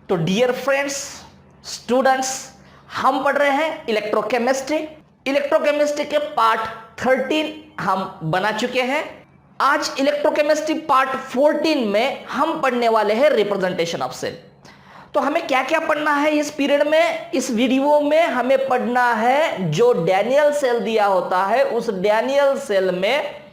तो dear friends, students, हम पढ़ रहे हैं इलेक्ट्रोकेमिस्ट्री। इलेक्ट्रोकेमिस्ट्री के पार्ट 13 हम बना चुके हैं। आज इलेक्ट्रोकेमिस्ट्री पार्ट 14 में हम पढ़ने वाले हैं रिप्रेजेंटेशन ऑफ सेल। तो हमें क्या क्या पढ़ना है इस पीरियड में, इस वीडियो में हमें पढ़ना है जो डैनियल सेल दिया होता है, उस डैनियल सेल में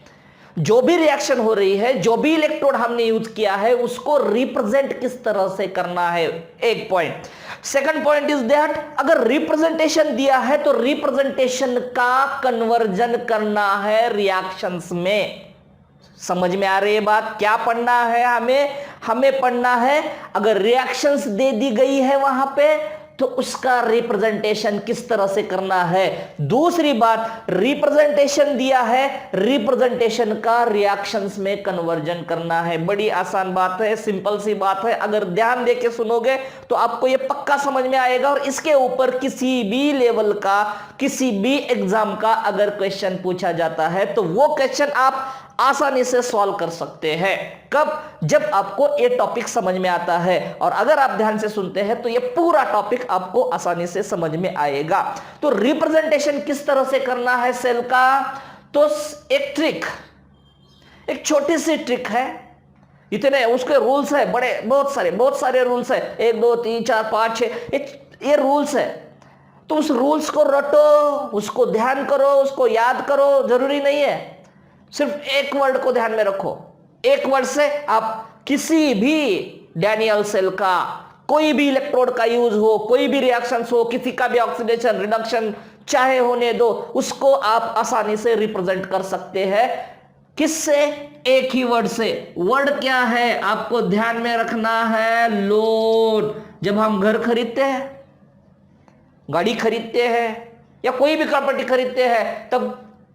जो भी रिएक्शन हो रही है, जो भी इलेक्ट्रोड हमने यूज किया है, उसको रिप्रेजेंट किस तरह से करना है, एक point. Second point is that अगर रिप्रेजेंटेशन दिया है तो रिप्रेजेंटेशन का कन्वर्जन करना है रिएक्शंस में। समझ में आ रही है बात? क्या पढ़ना है हमें पढ़ना है अगर रिएक्शंस दे दी गई है वहां पे तो उसका रिप्रेजेंटेशन किस तरह से करना है। दूसरी बात, रिप्रेजेंटेशन दिया है, रिप्रेजेंटेशन का रिएक्शंस में कन्वर्जन करना है। बड़ी आसान बात है, सिंपल सी बात है। अगर ध्यान देके सुनोगे तो आपको यह पक्का समझ में आएगा और इसके ऊपर किसी भी लेवल का, किसी भी एग्जाम का अगर क्वेश्चन पूछा जाता है तो वो क्वेश्चन आप आसानी से सॉल्व कर सकते हैं। कब? जब आपको ये टॉपिक समझ में आता है। और अगर आप ध्यान से सुनते हैं तो ये पूरा टॉपिक आपको आसानी से समझ में आएगा। तो रिप्रेजेंटेशन किस तरह से करना है सेल का, तो एक ट्रिक, एक छोटी सी ट्रिक है। इतने उसके रूल्स है बड़े, बहुत सारे रूल्स है, 1 2 3 4 5 6 ये रूल्स है। तो उस रूल्स को रटो, उसको ध्यान करो, उसको याद करो, जरूरी नहीं है। सिर्फ एक वर्ड को ध्यान में रखो। एक वर्ड से आप किसी भी डैनियल सेल का कोई भी इलेक्ट्रोड का यूज हो, कोई भी रिएक्शंस हो, किसी का भी ऑक्सीडेशन रिडक्शन चाहे होने दो, उसको आप आसानी से रिप्रेजेंट कर सकते हैं। किससे? एक ही वर्ड से। वर्ड क्या है आपको ध्यान में रखना है? लोड। जब हम घर खरीदते हैं, गाड़ी खरीदते हैं या कोई भी प्रॉपर्टी खरीदते हैं तब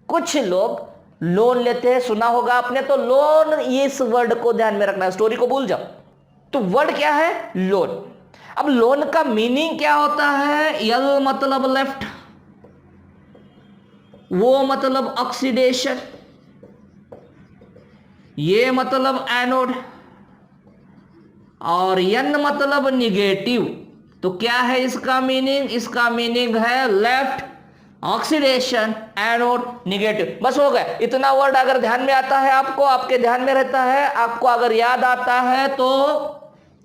कुछ लोग लोन लेते हैं, सुना होगा आपने। तो लोन, इस वर्ड को ध्यान में रखना है, स्टोरी को भूल जाओ। तो वर्ड क्या है? लोन। अब लोन का मीनिंग क्या होता है? एल मतलब लेफ्ट, वो मतलब ऑक्सीडेशन, ये मतलब एनोड और एन मतलब निगेटिव। तो क्या है इसका मीनिंग? इसका मीनिंग है लेफ्ट ऑक्सीडेशन, एनोड, निगेटिव। बस हो गया। इतना वर्ड अगर ध्यान में आता है आपको, आपके ध्यान में रहता है, आपको अगर याद आता है तो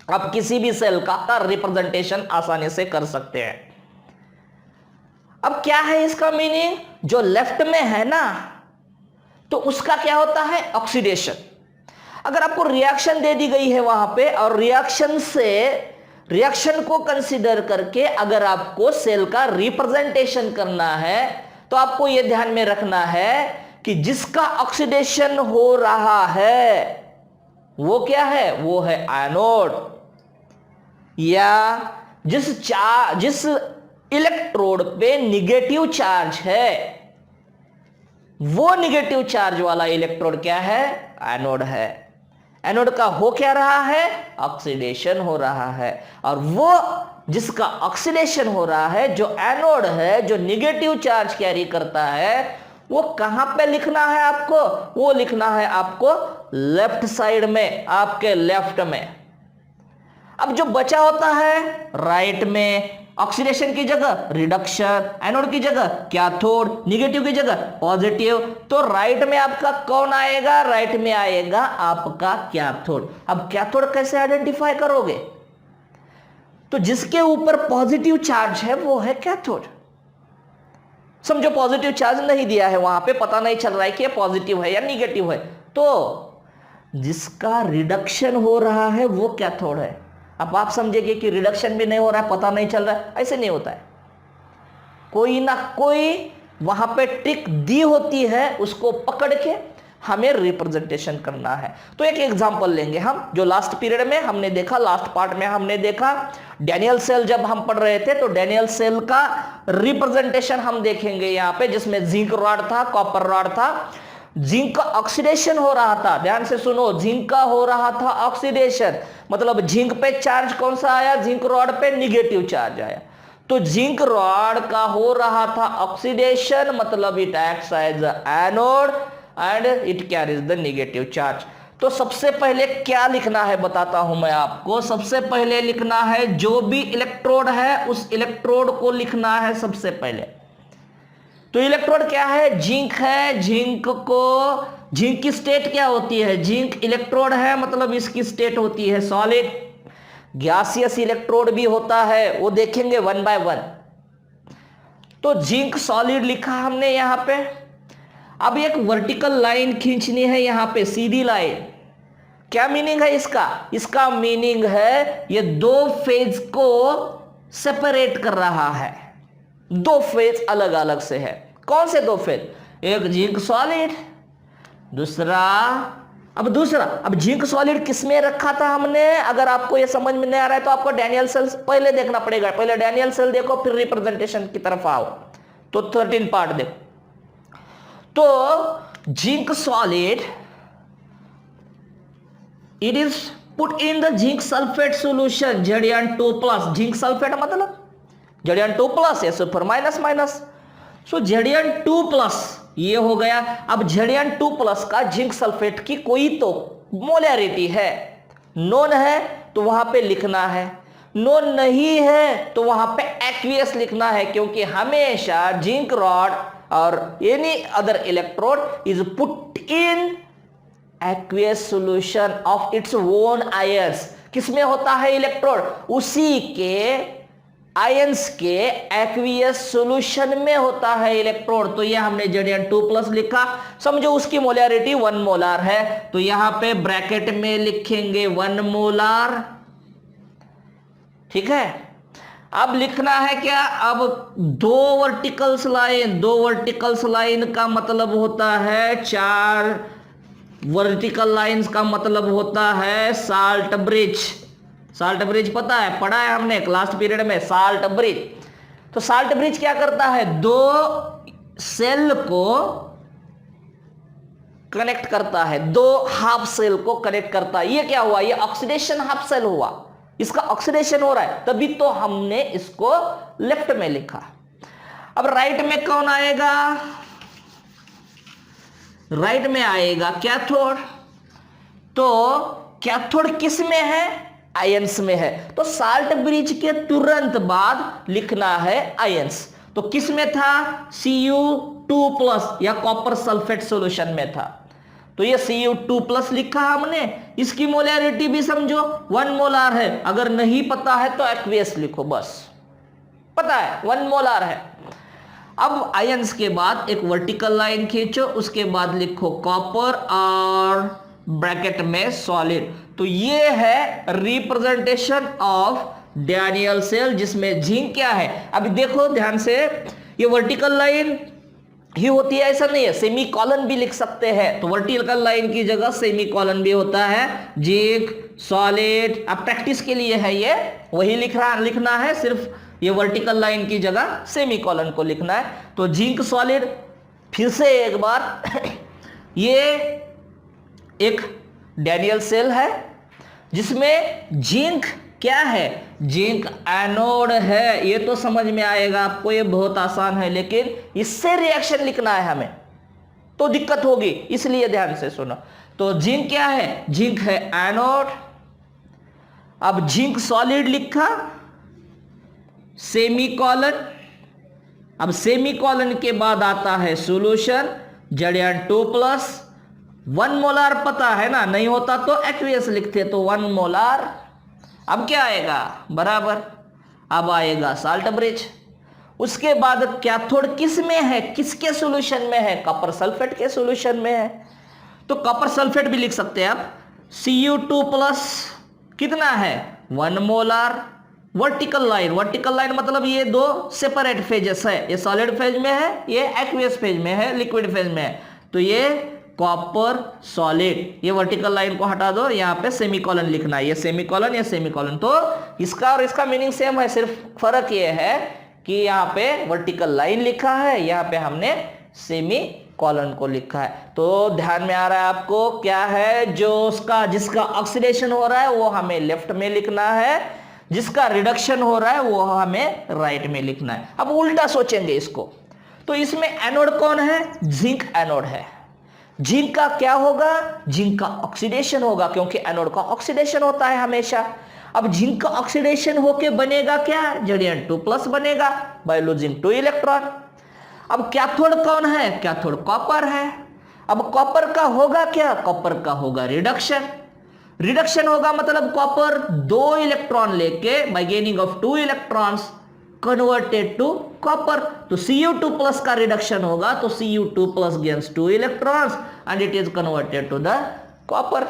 आप किसी भी सेल का रिप्रेजेंटेशन आसानी से कर सकते हैं। अब क्या है इसका मीनिंग? जो लेफ्ट में है ना, तो उसका क्या होता है? ऑक्सीडेशन। अगर आपको रिएक्शन दे दी गई है वहां पे और रिएक्शन को कंसीडर करके अगर आपको सेल का रिप्रेजेंटेशन करना है तो आपको यह ध्यान में रखना है कि जिसका ऑक्सीडेशन हो रहा है वो क्या है? वो है एनोड। या जिस इलेक्ट्रोड पे निगेटिव चार्ज है, वो निगेटिव चार्ज वाला इलेक्ट्रोड क्या है? एनोड है। एनोड का हो क्या रहा है? ऑक्सीडेशन हो रहा है। और वो जिसका ऑक्सीडेशन हो रहा है, जो एनोड है, जो निगेटिव चार्ज कैरी करता है, वो कहां पे लिखना है आपको? वो लिखना है आपको लेफ्ट साइड में, आपके लेफ्ट में। अब जो बचा होता है राइट में, ऑक्सीडेशन की जगह रिडक्शन, एनोड की जगह कैथोड, निगेटिव की जगह पॉजिटिव। तो राइट में आपका कौन आएगा? राइट में आएगा आपका कैथोड। अब कैथोड कैसे आइडेंटिफाई करोगे? तो जिसके ऊपर पॉजिटिव चार्ज है वो है कैथोड। समझो पॉजिटिव चार्ज नहीं दिया है वहां पे, पता नहीं चल रहा है कि पॉजिटिव है या निगेटिव है, तो जिसका रिडक्शन हो रहा है वो कैथोड है। अब आप समझेंगे कि रिडक्शन भी नहीं हो रहा है, पता नहीं चल रहा है, ऐसे नहीं होता है। कोई ना कोई वहां पे ट्रिक दी होती है, उसको पकड़ के हमें रिप्रेजेंटेशन करना है। तो एक एग्जांपल लेंगे हम, जो लास्ट पीरियड में हमने देखा, लास्ट पार्ट में हमने देखा डैनियल सेल। जब हम पढ़ रहे थे तो डैनियल सेल का रिप्रेजेंटेशन हम देखेंगे यहां पे, जिसमें जिंक रॉड था, कॉपर रॉड था। जिंक का ऑक्सीडेशन हो रहा था, ध्यान से सुनो, जिंक का हो रहा था ऑक्सीडेशन, मतलब जिंक पे चार्ज कौन सा आया? जिंक रॉड पे निगेटिव चार्ज आया। तो जिंक रॉड का हो रहा था ऑक्सीडेशन, मतलब it acts as anode and it carries the negative charge. तो सबसे पहले क्या लिखना है बताता हूं मैं आपको। सबसे पहले लिखना है जो भी इलेक्ट्रोड है उस इलेक्ट्रोड को लिखना है सबसे पहले। तो इलेक्ट्रोड क्या है? जिंक है। जिंक की स्टेट क्या होती है? जिंक इलेक्ट्रोड है मतलब इसकी स्टेट होती है सॉलिड। गैसियस इलेक्ट्रोड भी होता है, वो देखेंगे 1 बाय 1। तो जिंक सॉलिड लिखा हमने यहां पे। अब एक वर्टिकल लाइन खींचनी है यहां पे, सीधी लाइन। क्या मीनिंग है इसका? इसका मीनिंग है ये दो फेज को सेपरेट कर रहा है। दो फेज अलग अलग से है। कौन से दो फेज? एक जिंक सॉलिड, दूसरा अब जिंक सॉलिड किसमें रखा था हमने? अगर आपको ये समझ में नहीं आ रहा है तो आपको डैनियल सेल पहले देखना पड़ेगा। पहले डैनियल सेल देखो, फिर रिप्रेजेंटेशन की तरफ आओ। तो 13 पार्ट देखो। तो zinc solid, it is put in the zinc sulphate solution Zn2+। Zinc sulphate मतलब Zn2+, सुपर माइनस माइनस, सो Zn2+ ये हो गया। अब Zn2+ का जिंक सल्फेट की कोई तो मोलैरिटी है, नोन है तो वहां पे लिखना है, नोन नहीं है तो वहां पे एक्वियस लिखना है, क्योंकि हमेशा जिंक रॉड और any other electrode is put in aqueous solution of its own ions. किसमें होता है इलेक्ट्रोड? उसी के आयंस के एक्वियस सॉल्यूशन में होता है इलेक्ट्रोड। तो ये हमने Zn2+ लिखा, समझो उसकी मोलैरिटी 1 मोलार है, तो यहां पे ब्रैकेट में लिखेंगे 1 मोलार। ठीक है। अब लिखना है क्या? अब दो वर्टिकल्स लाइन का मतलब होता है 4 वर्टिकल लाइंस का मतलब होता है साल्ट ब्रिज। साल्ट ब्रिज पता है, पढ़ा है हमने लास्ट पीरियड में, साल्ट ब्रिज। तो साल्ट ब्रिज क्या करता है? दो सेल को कनेक्ट करता है, दो हाफ सेल को कनेक्ट करता है। ये क्या हुआ? ये ऑक्सीडेशन हाफ सेल हुआ, इसका ऑक्सीडेशन हो रहा है, तभी तो हमने इसको लेफ्ट में लिखा। अब राइट में कौन आएगा? राइट में आएगा कैथोड। तो कैथोड किस में है? आयंस में है। तो साल्ट ब्रिज के तुरंत बाद लिखना है आयंस। तो किस में था? Cu2+ या कॉपर सल्फेट सॉल्यूशन में था। तो ये Cu2+ लिखा हमने। इसकी मोलैरिटी भी समझो 1 मोलार है। अगर नहीं पता है तो एक्वियस लिखो, बस पता है 1 मोलार है। अब आयंस के बाद एक वर्टिकल लाइन खींचो, उसके बाद लिखो कॉपर और ब्रैकेट में सॉलिड। तो ये है रिप्रेजेंटेशन ऑफ डैनियल सेल, जिसमें जिंक क्या है? अभी देखो ध्यान से, ये वर्टिकल लाइन ही होती है ऐसा नहीं है, सेमी कॉलन भी लिख सकते हैं। तो वर्टिकल लाइन की जगह सेमी कॉलन भी होता है। जिंक सॉलिड, अब प्रैक्टिस के लिए है ये, वही लिखना है, सिर्फ ये वर्टिकल लाइन की जगह सेमी कॉलन को लिखना है। तो जिंक सॉलिड, फिर से एक बार ये एक डैनियल सेल है जिसमें जिंक क्या है? जिंक एनोड है। ये तो समझ में आएगा आपको, ये बहुत आसान है, लेकिन इससे रिएक्शन लिखना है हमें तो दिक्कत होगी, इसलिए ध्यान से सुनो। तो जिंक क्या है? जिंक है एनोड। अब जिंक सॉलिड लिखा, सेमी कॉलन। अब सेमी कॉलन के बाद आता है सॉल्यूशन Zn2+। 1 मोलार पता है ना, नहीं होता तो एक्वियस लिखते, तो 1 मोलार। अब क्या आएगा? बराबर। अब आएगा साल्ट ब्रिज। उसके बाद कैथोड किस में है? किसके सॉल्यूशन में है? कॉपर सल्फेट के सॉल्यूशन में है। तो कॉपर सल्फेट भी लिख सकते हैं आप। Cu2+ कितना है? 1 मोलार। वर्टिकल लाइन मतलब ये दो सेपरेट फेजेस है, ये सॉलिड फेज में है, ये एक्वियस फेज में है, लिक्विड फेज में है। तो ये कॉपर सॉलिड, ये वर्टिकल लाइन को हटा दो, यहाँ पे सेमीकोलन लिखना है, ये सेमीकोलन, ये सेमीकोलन। तो इसका और इसका मीनिंग सेम है, सिर्फ फर्क ये है कि यहाँ पे वर्टिकल लाइन लिखा है, यहाँ पे हमने सेमीकोलन को लिखा है। तो ध्यान में आ रहा है आपको क्या है? जो उसका जिसका ऑक्सीडेशन हो रहा है वो हमें लेफ्ट में लिखना है, जिसका रिडक्शन हो रहा है वो हमें राइट में लिखना है। अब उल्टा सोचेंगे इसको, तो इसमें एनोड कौन है? जिंक एनोड है। जिंक जिंक का क्या होगा, जिंक का ऑक्सीडेशन होगा, क्योंकि एनोड का ऑक्सीडेशन होता है हमेशा। अब जिंक का ऑक्सीडेशन होके बनेगा क्या, Zn2+ बनेगा बाय लूजिंग 2 इलेक्ट्रॉन। अब कैथोड कौन है, कैथोड कॉपर है। अब कॉपर का होगा क्या, कॉपर का होगा रिडक्शन। रिडक्शन होगा मतलब कॉपर 2 इलेक्ट्रॉन लेके by gaining of 2 electrons converted to copper, तो Cu2+ का रिडक्शन होगा, तो Cu2+ gains 2 electrons and it is converted to the copper.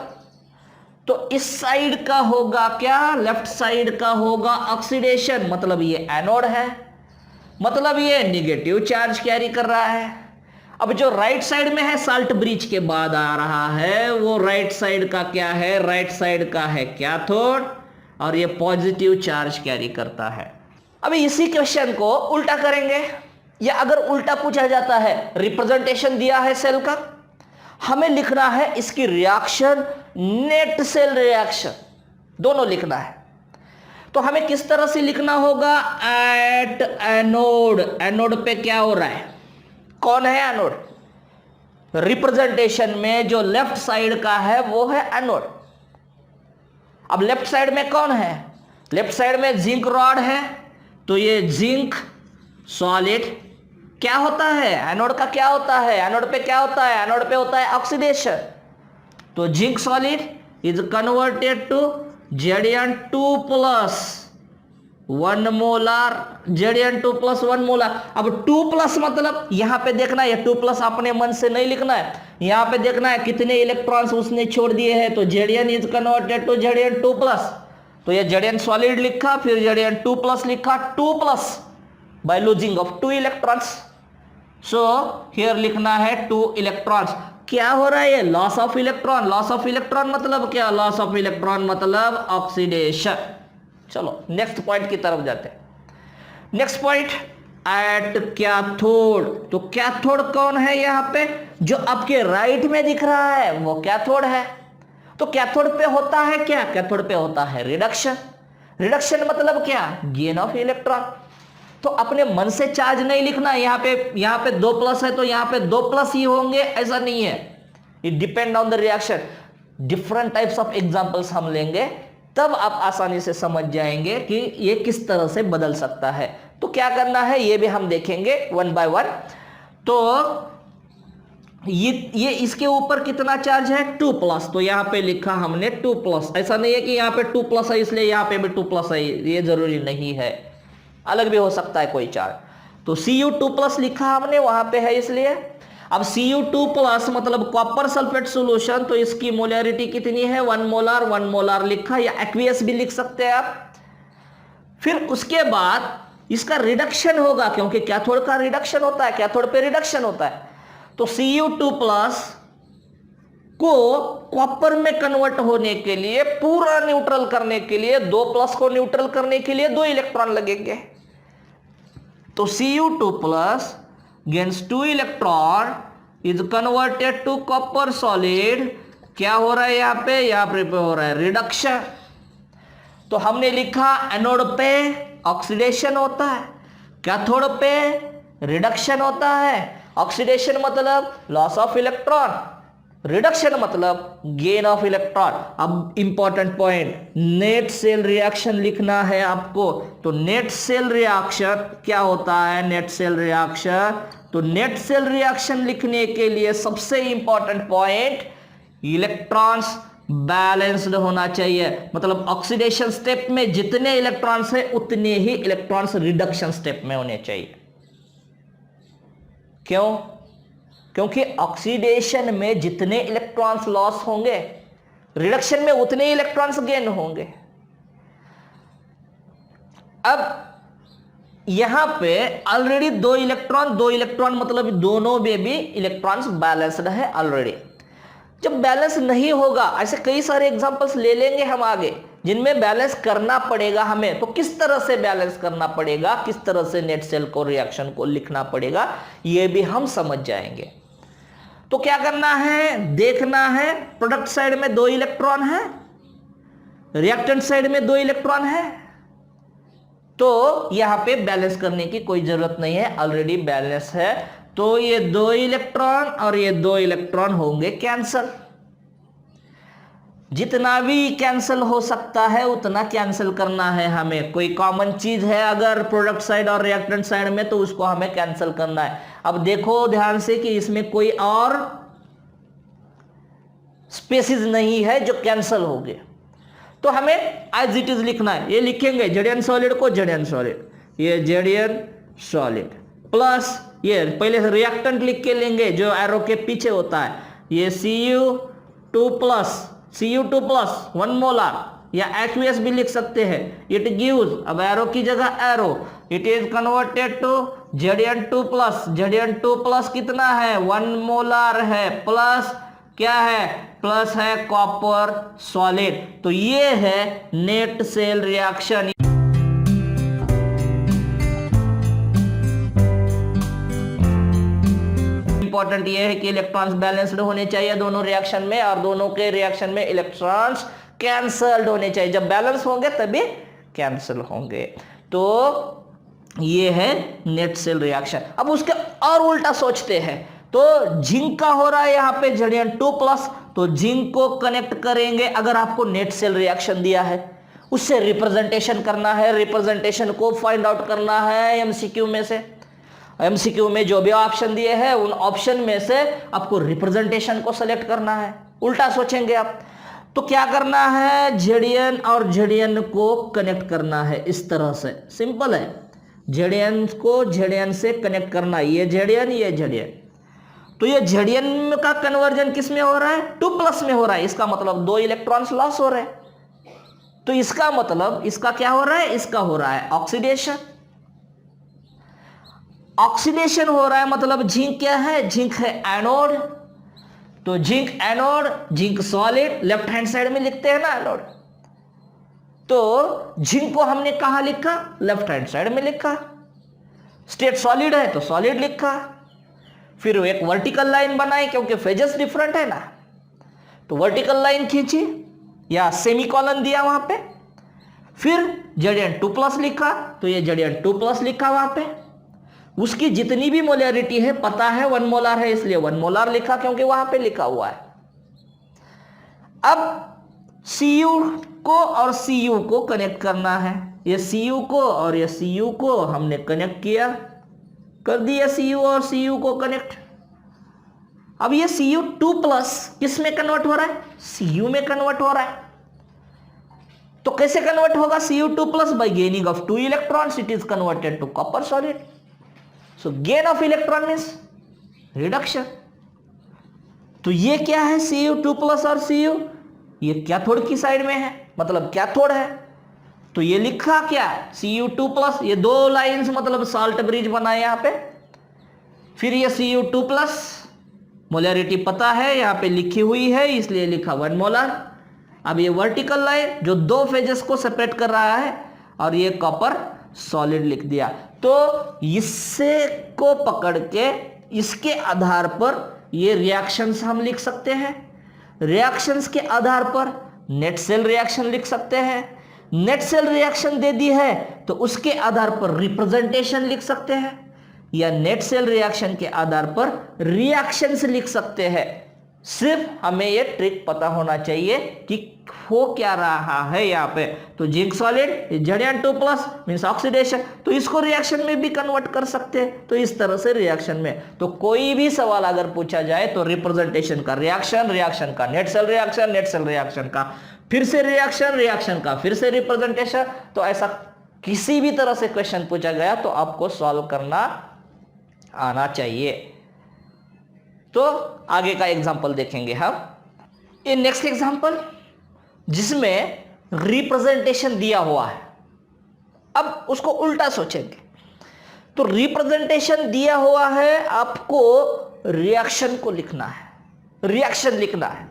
तो इस साइड का होगा क्या, लेफ्ट साइड का होगा ऑक्सीडेशन, मतलब ये एनोड है, मतलब ये नेगेटिव चार्ज कैरी कर रहा है। अब जो राइट साइड में है, साल्ट ब्रिज के बाद आ रहा है, वो राइट साइड का क्या है, राइट साइड का है कैथोड, और ये पॉजिटिव चार्ज कैरी करता है। अभी इसी क्वेश्चन को उल्टा करेंगे, या अगर उल्टा पूछा जाता है, रिप्रेजेंटेशन दिया है सेल का, हमें लिखना है इसकी रिएक्शन, नेट सेल रिएक्शन, दोनों लिखना है। तो हमें किस तरह से लिखना होगा, एट एनोड, एनोड पे क्या हो रहा है, कौन है एनोड, रिप्रेजेंटेशन में जो लेफ्ट साइड का है वो है एनोड। अब लेफ्ट साइड में कौन है, लेफ्ट साइड में जिंक रॉड है, तो ये जिंक सॉलिड क्या होता है, एनोड का क्या होता है, एनोड पे क्या होता है, एनोड पे होता है ऑक्सीडेशन, तो zinc solid is converted to Zn2+ 1 molar, Zn2+ 1 molar. अब 2+ मतलब यहां पे देखना है, 2+ अपने मन से नहीं लिखना है, यहां पे देखना है कितने इलेक्ट्रॉन्स उसने छोड़ दिए हैं, तो Zn is converted to Zn2+, तो ये Zn सॉलिड लिखा, फिर Zn2+ लिखा, 2+ by losing of 2 electrons, so here लिखना है 2 इलेक्ट्रॉन्स। क्या हो रहा है, ये loss of electron, loss of electron मतलब क्या, लॉस ऑफ इलेक्ट्रॉन मतलब ऑक्सीडेशन। चलो नेक्स्ट पॉइंट की तरफ जाते हैं। नेक्स्ट पॉइंट एट कैथोड, तो कैथोड कौन है, यहां पे जो आपके राइट में दिख रहा है वो कैथोड है। तो कैथोड पे होता है क्या, कैथोड पे होता है रिडक्शन। रिडक्शन मतलब क्या, गेन ऑफ इलेक्ट्रॉन। तो अपने मन से चार्ज नहीं लिखना, यहाँ पे 2+ है तो यहाँ पे 2+ ही होंगे, ऐसा नहीं है, it depend on the reaction. Different types of examples हम लेंगे, तब आप आसानी से समझ जाएंगे कि ये किस तरह से बदल सकता है। तो क्या करना है ये भी हम देखेंगे 1 बाय 1। तो ये इसके ऊपर कितना चार्ज है, 2+, तो यहाँ पे लिखा हमने 2+। ऐसा नहीं है कि यहाँ पे 2+ है इसलिए यहाँ पे भी 2+ है, ये जरूरी नहीं है, अलग भी हो सकता है कोई चार्ज। तो Cu2+ लिखा हमने, वहां पे है इसलिए। अब Cu2+ मतलब कॉपर सल्फेट सॉल्यूशन, तो इसकी मोलैरिटी कितनी है, 1 मोलार, 1 मोलार लिखा, या एक्वियस भी लिख सकते हैं आप। फिर उसके बाद इसका रिडक्शन होगा, क्योंकि कैथोड का रिडक्शन होता है, कैथोड पे रिडक्शन होता है, तो Cu2+ को कॉपर में कन्वर्ट होने के लिए, पूरा न्यूट्रल करने के लिए, 2+ को न्यूट्रल करने के लिए 2 इलेक्ट्रॉन लगेंगे। तो Cu2+ gains 2 electron is converted to copper solid. क्या हो रहा है यहाँ पे हो रहा है रिडक्शन। तो हमने लिखा एनोड पे ऑक्सीडेशन होता है, कैथोड पे रिडक्शन होता है। ऑक्सीडेशन मतलब लॉस ऑफ इलेक्ट्रॉन, रिडक्शन मतलब गेन ऑफ इलेक्ट्रॉन। अब important point, net cell reaction लिखना है आपको। तो नेट सेल रिएक्शन क्या होता है, नेट सेल रिएक्शन, तो नेट सेल रिएक्शन लिखने के लिए सबसे इंपॉर्टेंट पॉइंट, इलेक्ट्रॉन्स बैलेंस्ड होना चाहिए। मतलब ऑक्सीडेशन स्टेप में जितने इलेक्ट्रॉन्स है उतने ही इलेक्ट्रॉन्स रिडक्शन स्टेप में होने चाहिए। क्यों, क्योंकि ऑक्सीडेशन में जितने इलेक्ट्रॉन्स लॉस होंगे, रिडक्शन में उतने इलेक्ट्रॉन्स गेन होंगे। अब यहां पे ऑलरेडी 2 इलेक्ट्रॉन मतलब दोनों में भी इलेक्ट्रॉन्स बैलेंस्ड है ऑलरेडी। जब बैलेंस नहीं होगा, ऐसे कई सारे एग्जांपल्स ले लेंगे हम आगे जिनमें बैलेंस करना पड़ेगा हमें। तो किस तरह से बैलेंस करना पड़ेगा, किस तरह से नेट सेल को रिएक्शन को लिखना पड़ेगा, ये भी हम समझ जाएंगे। तो क्या करना है, देखना है प्रोडक्ट साइड में 2 इलेक्ट्रॉन है, रिएक्टेंट साइड में 2 इलेक्ट्रॉन है, तो यहां पे बैलेंस करने की कोई जरूरत नहीं है, ऑलरेडी बैलेंस है। तो ये 2 इलेक्ट्रॉन और ये 2 इलेक्ट्रॉन होंगे कैंसल। जितना भी कैंसिल हो सकता है उतना कैंसिल करना है हमें। कोई कॉमन चीज है अगर प्रोडक्ट साइड और रिएक्टेंट साइड में तो उसको हमें कैंसिल करना है। अब देखो ध्यान से कि इसमें कोई और स्पेसिस नहीं है जो कैंसिल हो गए, तो हमें एज इट इज लिखना है। ये लिखेंगे जेडीएन सॉलिड को जेडीएन सॉलिड, ये जेडीएन सॉलिड प्लस ये पहले रिएक्टेंट लिख के लेंगे जो एरो के पीछे होता है, ये Cu2 plus Cu2 plus 1 molar या H2S भी लिख सकते हैं। इट गिव्स, अब एरो की जगह arrow, it is converted to Zn2 plus. Zn2 plus कितना है 1 मोलर है, प्लस क्या है, प्लस है कॉपर सॉलिड। तो ये है नेट सेल रिएक्शन। इंपॉर्टेंट ये है कि इलेक्ट्रॉन्स बैलेंस्ड होने चाहिए दोनों रिएक्शन में, और दोनों के रिएक्शन में इलेक्ट्रॉन्स कैंसल्ड होने चाहिए। जब बैलेंस होंगे तभी कैंसिल होंगे। तो ये है नेट सेल रिएक्शन। अब उसके और उल्टा सोचते हैं, तो जिंक का हो रहा है यहाँ पे Zn2 प्लस, तो जिंक को कनेक्ट करेंगे। अगर आपको नेट सेल रिएक्शन दिया है उससे रिप्रेजेंटेशन करना है, रिप्रेजेंटेशन को फाइंड आउट करना है एमसीक्यू में से। एमसीक्यू में जो भी ऑप्शन दिए हैं उन ऑप्शन में से आपको रिप्रेजेंटेशन को सेलेक्ट करना है। उल्टा सोचेंगे आप, तो क्या करना है, Zn और Zn को कनेक्ट करना है इस तरह से। सिंपल है, Zn को Zn से कनेक्ट करना, ये Zn ये Zn। तो ये Zn का कन्वर्जन किस में हो रहा है, 2 प्लस में हो रहा है। इसका मतलब 2 इलेक्ट्रॉन्स लॉस हो रहे हैं। तो इसका मतलब इसका क्या हो रहा है, इसका हो रहा है ऑक्सीडेशन। ऑक्सीडेशन हो रहा है मतलब जिंक क्या है, जिंक है एनोड। तो zinc anode, zinc solid, left hand side में लिखते हैं ना एनोड। तो जिंक को हमने कहां लिखा, लेफ्ट हैंड साइड में लिखा। स्टेट सॉलिड है तो सॉलिड लिखा। फिर एक वर्टिकल लाइन बनाई क्योंकि फेजेस डिफरेंट है ना, तो वर्टिकल लाइन खींची या सेमीकोलन दिया वहां पे। फिर Zn2 प्लस लिखा, तो ये Zn2 प्लस लिखा वहां पे। उसकी जितनी भी मोलरिटी है पता है 1 मोलर है, इसलिए 1 मोलर लिखा क्योंकि वहां पे लिखा हुआ है। अब Cu को और Cu को कनेक्ट करना है। ये Cu को और ये Cu को हमने कनेक्ट किया, कर दिया Cu और Cu को कनेक्ट। अब ये Cu2 प्लस किस में कन्वर्ट हो रहा है, Cu में कन्वर्ट हो रहा है। तो कैसे कन्वर्ट होगा Cu2 plus, by gaining of 2 electrons it is converted to copper solid. So gain of electron means reduction. तो ये क्या है, Cu2 प्लस और Cu, ये कैथोड की साइड में है, मतलब कैथोड है। तो ये लिखा क्या, Cu2 प्लस, ये 2 लाइंस मतलब साल्ट ब्रिज बना है यहां पे। फिर ये Cu2 प्लस, मोलरिटी पता है यहां पे लिखी हुई है इसलिए लिखा 1 मोलर। अब ये वर्टिकल लाइन जो 2 फेजेस को सेपरेट कर रहा है, और ये कॉपर सॉलिड लिख दिया। तो इससे को पकड़ के इसके आधार पर ये रिएक्शंस हम लिख सकते हैं। रिएक्शंस के आधार पर नेट सेल रिएक्शन लिख सकते हैं। नेट सेल रिएक्शन दे दी है तो उसके आधार पर रिप्रेजेंटेशन लिख सकते हैं, या नेट सेल रिएक्शन के आधार पर रिएक्शंस लिख सकते हैं। सिर्फ हमें ये ट्रिक पता होना चाहिए कि हो क्या रहा है यहाँ पे। तो zinc solid Zn2 plus means oxidation, तो इसको रिएक्शन में भी कन्वर्ट कर सकते हैं। तो इस तरह से रिएक्शन में तो कोई भी सवाल अगर पूछा जाए तो रिप्रेजेंटेशन का रिएक्शन, रिएक्शन का net cell reaction, net cell reaction का फिर से रिएक्शन, रिएक्शन का फिर से रिप्रेजेंटेशन। तो ऐसा किसी भी तरह से क्वेश्चन पूछा गया तो आपको सॉल्व करना आना चाहिए। तो आगे का एग्जांपल देखेंगे हम। ये नेक्स्ट एग्जांपल जिसमें रिप्रेजेंटेशन दिया हुआ है। अब उसको उल्टा सोचेंगे, तो रिप्रेजेंटेशन दिया हुआ है, आपको रिएक्शन को लिखना है, रिएक्शन लिखना है।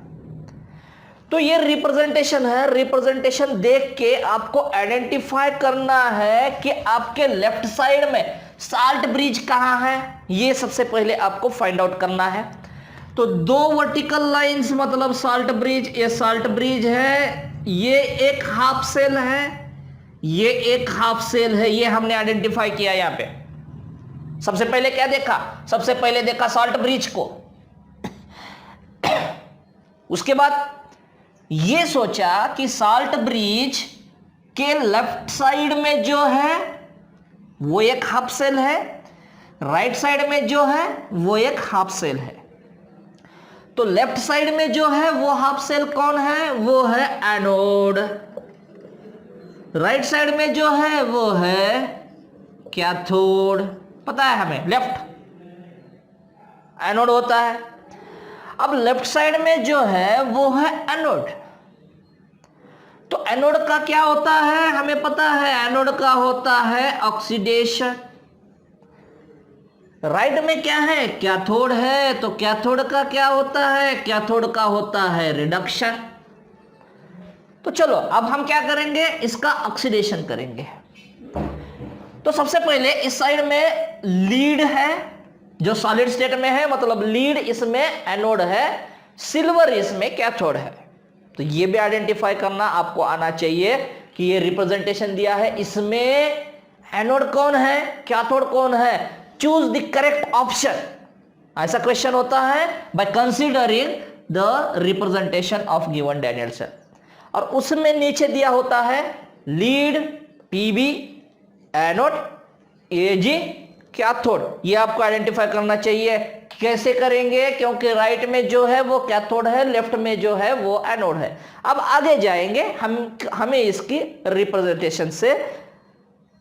तो ये रिप्रेजेंटेशन है, रिप्रेजेंटेशन देख के आपको आइडेंटिफाई करना है कि आपके लेफ्ट साइड में साल्ट ब्रिज कहां है, ये सबसे पहले आपको फाइंड आउट करना है। तो 2 वर्टिकल लाइंस मतलब साल्ट ब्रिज, ये साल्ट ब्रिज है, ये एक हाफ सेल है, ये एक हाफ सेल है, ये हमने आइडेंटिफाई किया यहां पे। सबसे पहले क्या देखा? सबसे पहले देखा साल्ट ब्रिज को। उसके बाद यह सोचा कि साल्ट ब्रिज के लेफ्ट साइड में जो है वो एक हाफ सेल है, राइट साइड में जो है वो एक हाफ सेल है। तो लेफ्ट साइड में जो है वो हाफ सेल कौन है? वो है एनोड। राइट साइड में जो है वो है कैथोड। पता है हमें लेफ्ट एनोड होता है। अब लेफ्ट साइड में जो है वो है एनोड। तो एनोड का क्या होता है? हमें पता है एनोड का होता है ऑक्सीडेशन। राइट में क्या है? कैथोड है। तो कैथोड का क्या होता है? कैथोड का होता है रिडक्शन। तो चलो अब हम क्या करेंगे? इसका ऑक्सीडेशन करेंगे। तो सबसे पहले इस साइड में लीड है जो सॉलिड स्टेट में है, मतलब लीड इसमें एनोड है, सिल्वर इसमें कैथोड है। तो ये भी आइडेंटिफाई करना आपको आना चाहिए कि ये रिप्रेजेंटेशन दिया है, इसमें एनोड कौन है, कैथोड कौन है। चूज द करेक्ट ऑप्शन, ऐसा क्वेश्चन होता है by considering the representation of given Daniell cell. और उसमें नीचे दिया होता है lead, PB, anode, AG, cathode. ये आपको आइडेंटिफाई करना चाहिए। कैसे करेंगे? क्योंकि राइट में जो है वो कैथोड है, लेफ्ट में जो है वो एनोड है। अब आगे जाएंगे, हमें इसकी रिप्रेजेंटेशन से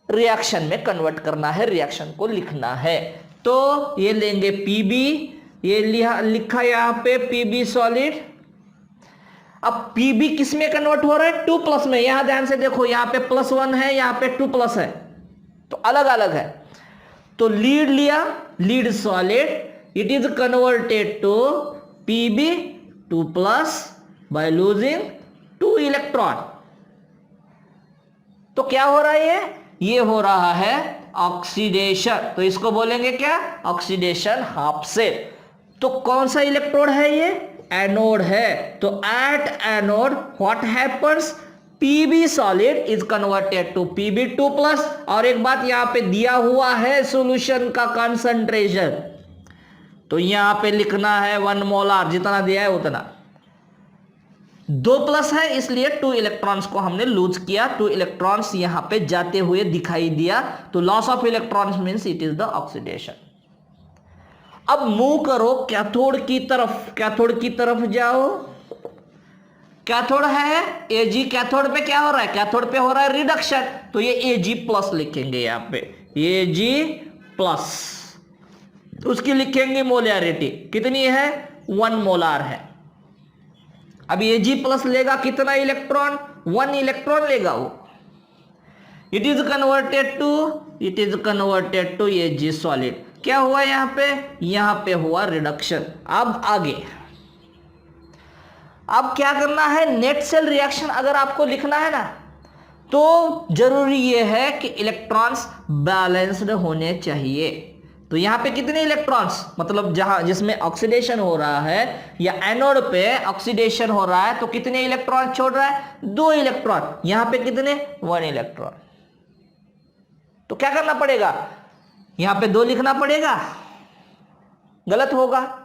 रिएक्शन में कन्वर्ट करना है, रिएक्शन को लिखना है। तो ये लेंगे पीबी, ये लिखा यहां पे पीबी सॉलिड। अब पीबी किस में कन्वर्ट हो रहा है? 2+ में। यहां ध्यान से देखो, यहां पे +1 है, यहां पे 2+ है, तो अलग अलग है। तो लीड लिया, lead solid, it is converted to PB 2+ by losing 2 electron. तो क्या हो रहा है? ये हो रहा है ऑक्सीडेशन। तो इसको बोलेंगे क्या? Oxidation half cell. तो कौन सा इलेक्ट्रोड है? ये एनोड है। तो at anode what happens? PB solid is converted to PB 2+। और एक बात यहां पे दिया हुआ है सॉल्यूशन का कंसंट्रेशन, तो यहां पे लिखना है 1 मोलार, जितना दिया है उतना। 2+ है इसलिए 2 इलेक्ट्रॉन्स को हमने लूज किया, 2 इलेक्ट्रॉन्स यहां पे जाते हुए दिखाई दिया। तो loss of electrons means it is the oxidation. अब मूव करो कैथोड की तरफ, कैथोड की तरफ जाओ। कैथोड है एजी, कैथोड पे क्या हो रहा है? कैथोड पे हो रहा है रिडक्शन, तो ये Ag+ लिखेंगे यहां पे, Ag+। उसकी लिखेंगे मोलैरिटी कितनी है? 1 मोलार है। अब Ag+ लेगा कितना इलेक्ट्रॉन? 1 इलेक्ट्रॉन लेगा वो। It is converted to Ag solid. क्या हुआ यहां पे? यहां पे हुआ रिडक्शन। अब आगे, अब क्या करना है? नेट सेल रिएक्शन अगर आपको लिखना है ना, तो जरूरी यह है कि इलेक्ट्रॉन्स बैलेंस्ड होने चाहिए। तो यहां पे कितने इलेक्ट्रॉन्स, मतलब जहां जिसमें ऑक्सीडेशन हो रहा है या एनोड पे ऑक्सीडेशन हो रहा है, तो कितने इलेक्ट्रॉन छोड़ रहा है? 2 इलेक्ट्रॉन। यहां पे कितने? 1 इलेक्ट्रॉन। तो क्या करना पड़ेगा? यहां पे 2 लिखना पड़ेगा, गलत होगा।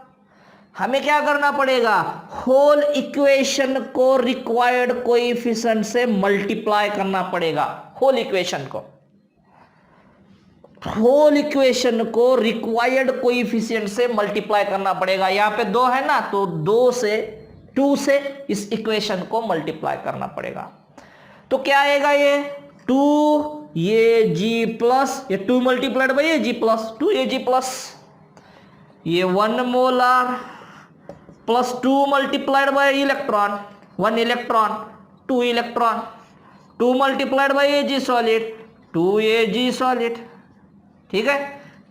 हमें क्या करना पड़ेगा? होल इक्वेशन को रिक्वायर्ड कोएफिशिएंट से मल्टीप्लाई करना पड़ेगा। होल इक्वेशन को रिक्वायर्ड कोएफिशिएंट से मल्टीप्लाई करना पड़ेगा। यहां पे 2 है ना, तो 2 से इस इक्वेशन को मल्टीप्लाई करना पड़ेगा। तो क्या आएगा? ये 2Ag+, ये 2 मल्टीप्लाइड बाई Ag+, 2Ag+, ये 1 molar plus 2 multiplied by electron, 1 electron, 2 electron, 2 multiplied by Ag solid, 2Ag solid. ठीक है,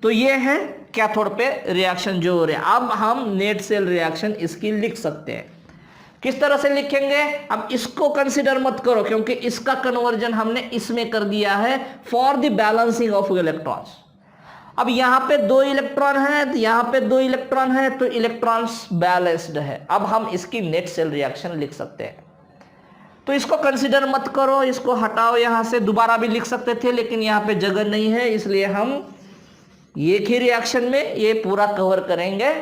तो ये है कैथोड पे रिएक्शन जो हो रहा है। अब हम नेट सेल रिएक्शन इसकी लिख सकते हैं। किस तरह से लिखेंगे? अब इसको कंसीडर मत करो, क्योंकि इसका कन्वर्जन हमने इसमें कर दिया है for the balancing of electrons. अब यहां पे 2 इलेक्ट्रॉन है, तो यहां पे 2 इलेक्ट्रॉन है, तो इलेक्ट्रॉन्स बैलेंस्ड है। अब हम इसकी नेट सेल रिएक्शन लिख सकते हैं। तो इसको कंसीडर मत करो, इसको हटाओ, यहां से दोबारा भी लिख सकते थे, लेकिन यहां पे जगह नहीं है, इसलिए हम एक ही रिएक्शन में ये पूरा कवर करेंगे।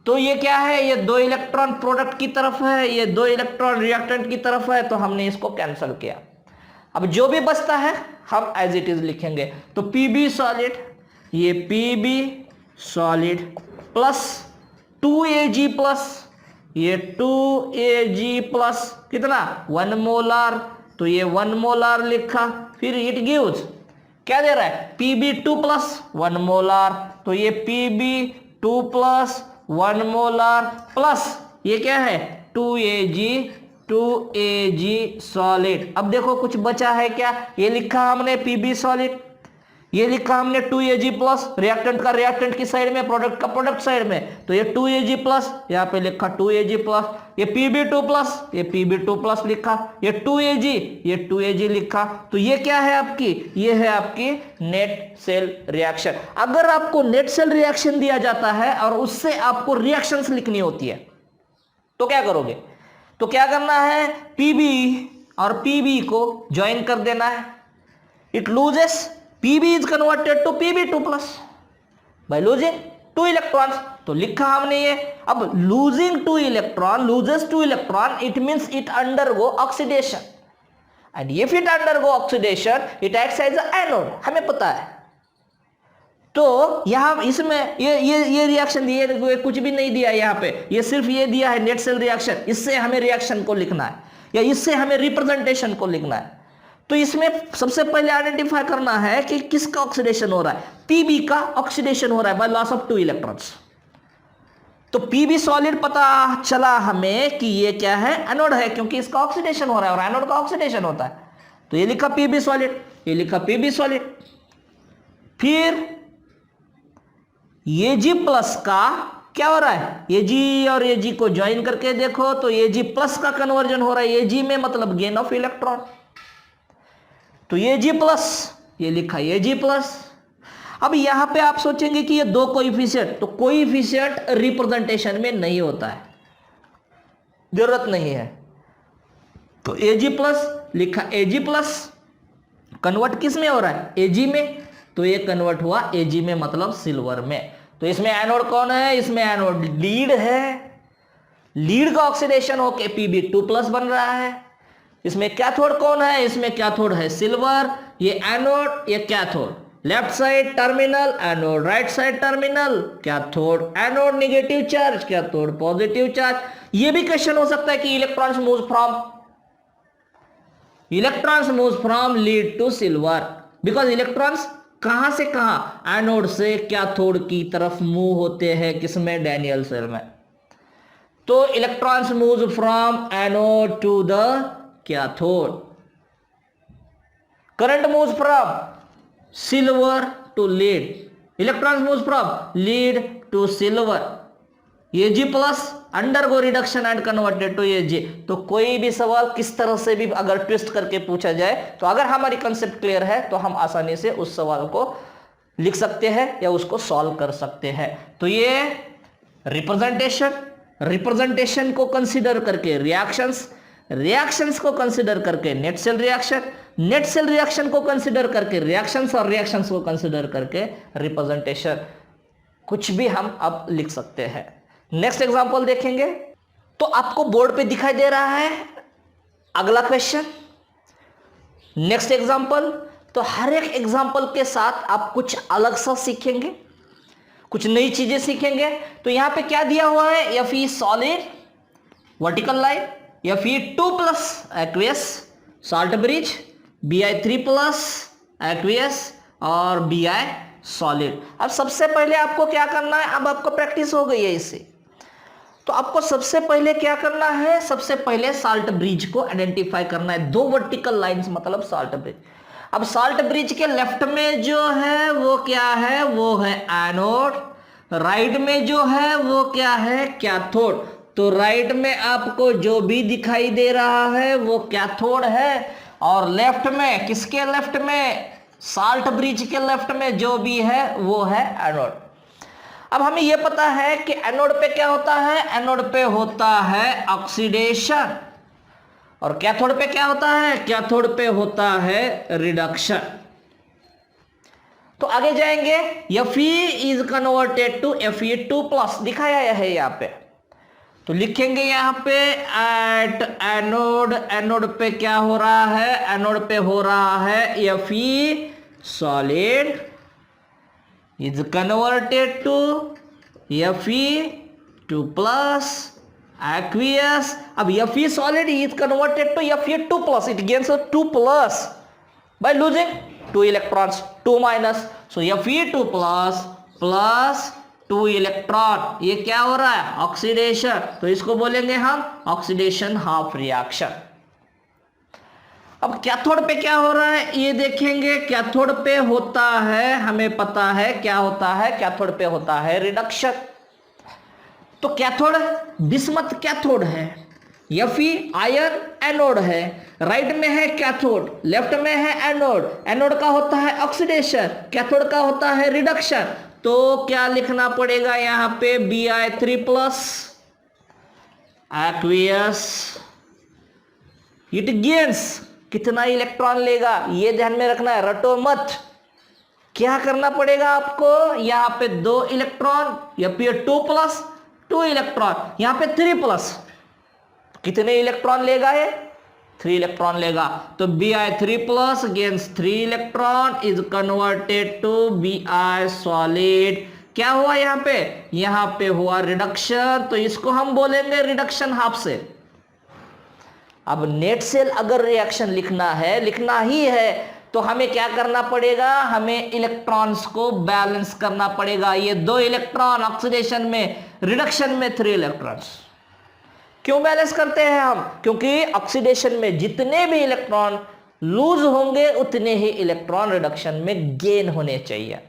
तो ये क्या है, ये 2 इलेक्ट्रॉन प्रोडक्ट की तरफ है, ये 2 इलेक्ट्रॉन रिएक्टेंट की तरफ है, तो हमने इसको कैंसिल किया। अब जो भी बचता है हम एज इट इज लिखेंगे। तो पीबी सॉलिड, ये PB solid plus 2Ag plus ये 2Ag प्लस कितना 1 मोलार, तो ये 1 मोलार लिखा। फिर इट गिव्स क्या दे रहा है, Pb2 प्लस 1 मोलार, तो ये Pb2 प्लस 1 मोलार प्लस ये क्या है 2Ag सॉलिड। अब देखो कुछ बचा है क्या, ये लिखा हमने Pb सॉलिड, ये लिखा हमने 2Ag प्लस, रिएक्टेंट का रिएक्टेंट की साइड में, प्रोडक्ट का प्रोडक्ट साइड में, तो ये 2Ag प्लस, यहाँ पे लिखा 2Ag प्लस, ये Pb2 प्लस, ये Pb2 प्लस लिखा, ये 2Ag, ये 2Ag लिखा। तो ये क्या है आपकी, ये है आपकी नेट सेल रिएक्शन। अगर आपको नेट सेल रिएक्शन दिया जाता है और उससे आपको रिएक्शंस लिखनी होती है तो क्या करोगे, तो क्या करना है, Pb और Pb को ज्वाइन कर देना है। It loses, Pb is converted to Pb2 plus by losing 2 electrons, तो लिखा हमने ये। अब losing 2 electron, loses 2 electron, it means it undergo oxidation, and if it undergo oxidation it acts as an anode, हमें पता है। तो यहां इसमें ये रिएक्शन दिए, कुछ भी नहीं दिया यहाँ पे, ये सिर्फ ये दिया है नेट सेल रिएक्शन, इससे हमें रिएक्शन को लिखना है या इससे हमें रिप्रेजेंटेशन को लिखना है। तो इसमें सबसे पहले आइडेंटिफाई करना है कि किसका ऑक्सीडेशन हो रहा है, पीबी का ऑक्सीडेशन हो रहा है बाय लॉस ऑफ 2 इलेक्ट्रॉन्स। तो पीबी सॉलिड पता चला हमें कि ये क्या है, एनोड है, क्योंकि इसका ऑक्सीडेशन हो रहा है और एनोड का ऑक्सीडेशन होता है। तो ये लिखा पीबी सॉलिड, ये लिखा पीबी सॉलिड। फिर ये जी प्लस का क्या हो रहा है, ये जी और ये जी को ज्वाइन करके देखो तो ये जी प्लस का कन्वर्जन हो रहा है, ये जी में मतलब गेन ऑफ इलेक्ट्रॉन, तो ये जी प्लस, ये लिखा ये जी प्लस। अब यहां पे आप सोचेंगे कि ये 2 कोएफिशिएंट, तो कोएफिशिएंट रिप्रेजेंटेशन में नहीं होता है, जरूरत नहीं है। तो Ag प्लस लिखा, Ag प्लस कन्वर्ट किस में हो रहा है, Ag में, तो ये कन्वर्ट हुआ Ag में मतलब सिल्वर में। तो इसमें एनोड कौन है, इसमें एनोड लीड है, लीड का ऑक्सीडेशन होके Pb2 प्लस बन रहा है। इसमें कैथोड कौन है, इसमें कैथोड है सिल्वर, ये एनोड ये cathode, left side terminal anode, right side terminal cathode, anode negative charge, cathode positive charge. ये भी क्वेश्चन हो सकता है कि electrons move from lead to silver, because electrons कहां से कहां, एनोड से कैथोड की तरफ मूव होते हैं, किसमें, डैनियल सेल में। तो electrons move from anode to the cathode, current moves from silver to lead, electrons moves from lead to silver, Ag plus undergo reduction and converted to Ag। तो कोई भी सवाल किस तरह से भी अगर ट्विस्ट करके पूछा जाए, तो अगर हमारी कंसेप्ट क्लियर है तो हम आसानी से उस सवाल को लिख सकते हैं या उसको सॉल्व कर सकते हैं। तो ये रिप्रेजेंटेशन को कंसीडर करके रिएक्शंस को कंसीडर करके नेट सेल रिएक्शन को कंसीडर करके रिएक्शंस और रिएक्शंस को कंसीडर करके रिप्रेजेंटेशन, कुछ भी हम अब लिख सकते हैं। नेक्स्ट एग्जांपल देखेंगे। तो आपको बोर्ड पे दिखाई दे रहा है अगला क्वेश्चन, नेक्स्ट एग्जांपल। तो हर एक एग्जांपल के साथ आप कुछ अलग सा सीखेंगे, कुछ नई चीजें सीखेंगे। तो यहां पे क्या दिया हुआ है, Fe solid vertical line, Fe2 plus aqueous salt bridge, Bi3 plus aqueous और Bi सॉलिड। अब सबसे पहले आपको क्या करना है, अब आपको प्रैक्टिस हो गई है इससे, तो आपको सबसे पहले क्या करना है, सबसे पहले साल्ट ब्रिज को आइडेंटिफाई करना है। 2 वर्टिकल लाइंस मतलब साल्ट ब्रिज। अब साल्ट ब्रिज के लेफ्ट में जो है वो क्या है, वो है एनोड, राइट में जो है वो क्या है, कैथोड। तो राइट में आपको जो भी दिखाई दे रहा है वो कैथोड है, और लेफ्ट में, किसके लेफ्ट में, साल्ट ब्रिज के लेफ्ट में जो भी है वो है एनोड। अब हमें यह पता है कि एनोड पे क्या होता है, एनोड पे होता है ऑक्सीडेशन, और कैथोड पे क्या होता है, कैथोड पे होता है रिडक्शन। तो आगे जाएंगे, Fe is converted to Fe2+, दिखाया है यहां पे। तो लिखेंगे यहां पे एट एनोड, एनोड पे क्या हो रहा है, एनोड पे हो रहा है Fe solid is converted to Fe2+, aqueous। अब Fe solid is converted to Fe2+, it gains a 2+ by losing 2 electrons, 2 minus, so Fe2+ plus 2 electron, ये क्या हो रहा है, ऑक्सीडेशन। तो इसको बोलेंगे हम ऑक्सीडेशन हाफ रिएक्शन। अब कैथोड पे क्या हो रहा है ये देखेंगे। कैथोड पे होता है, हमें पता है क्या होता है, कैथोड पे होता है रिडक्शन। तो कैथोड बिस्मथ कैथोड है, Fe आयन एनोड है, राइट में है कैथोड, लेफ्ट में है एनोड। एनोड का होता है ऑक्सीडेशन, कैथोड का होता है रिडक्शन। तो क्या लिखना पड़ेगा यहां पे, Bi3+, एक्वियस, इट गेन्स, कितना इलेक्ट्रॉन लेगा ये ध्यान में रखना है, रटो मत। क्या करना पड़ेगा आपको, यहां पे 2 इलेक्ट्रॉन, Fe2+, 2 इलेक्ट्रॉन, यहां पे 3+, कितने इलेक्ट्रॉन लेगा ये, 3 इलेक्ट्रॉन लेगा। तो Bi3+ gains 3 electron is converted to Bi solid. क्या हुआ यहां पे हुआ रिडक्शन, तो इसको हम बोलेंगे रिडक्शन हाफ सेल। अब नेट सेल अगर रिएक्शन लिखना है, लिखना ही है, तो हमें क्या करना पड़ेगा, हमें इलेक्ट्रॉन्स को बैलेंस करना पड़ेगा। ये 2 इलेक्ट्रॉन ऑक्सीडेशन में, रिडक्शन में 3 इलेक्ट्रॉन्स। क्यों बैलेंस करते हैं हम, क्योंकि ऑक्सीडेशन में जितने भी इलेक्ट्रॉन लूज होंगे उतने ही इलेक्ट्रॉन रिडक्शन में गेन होने चाहिए,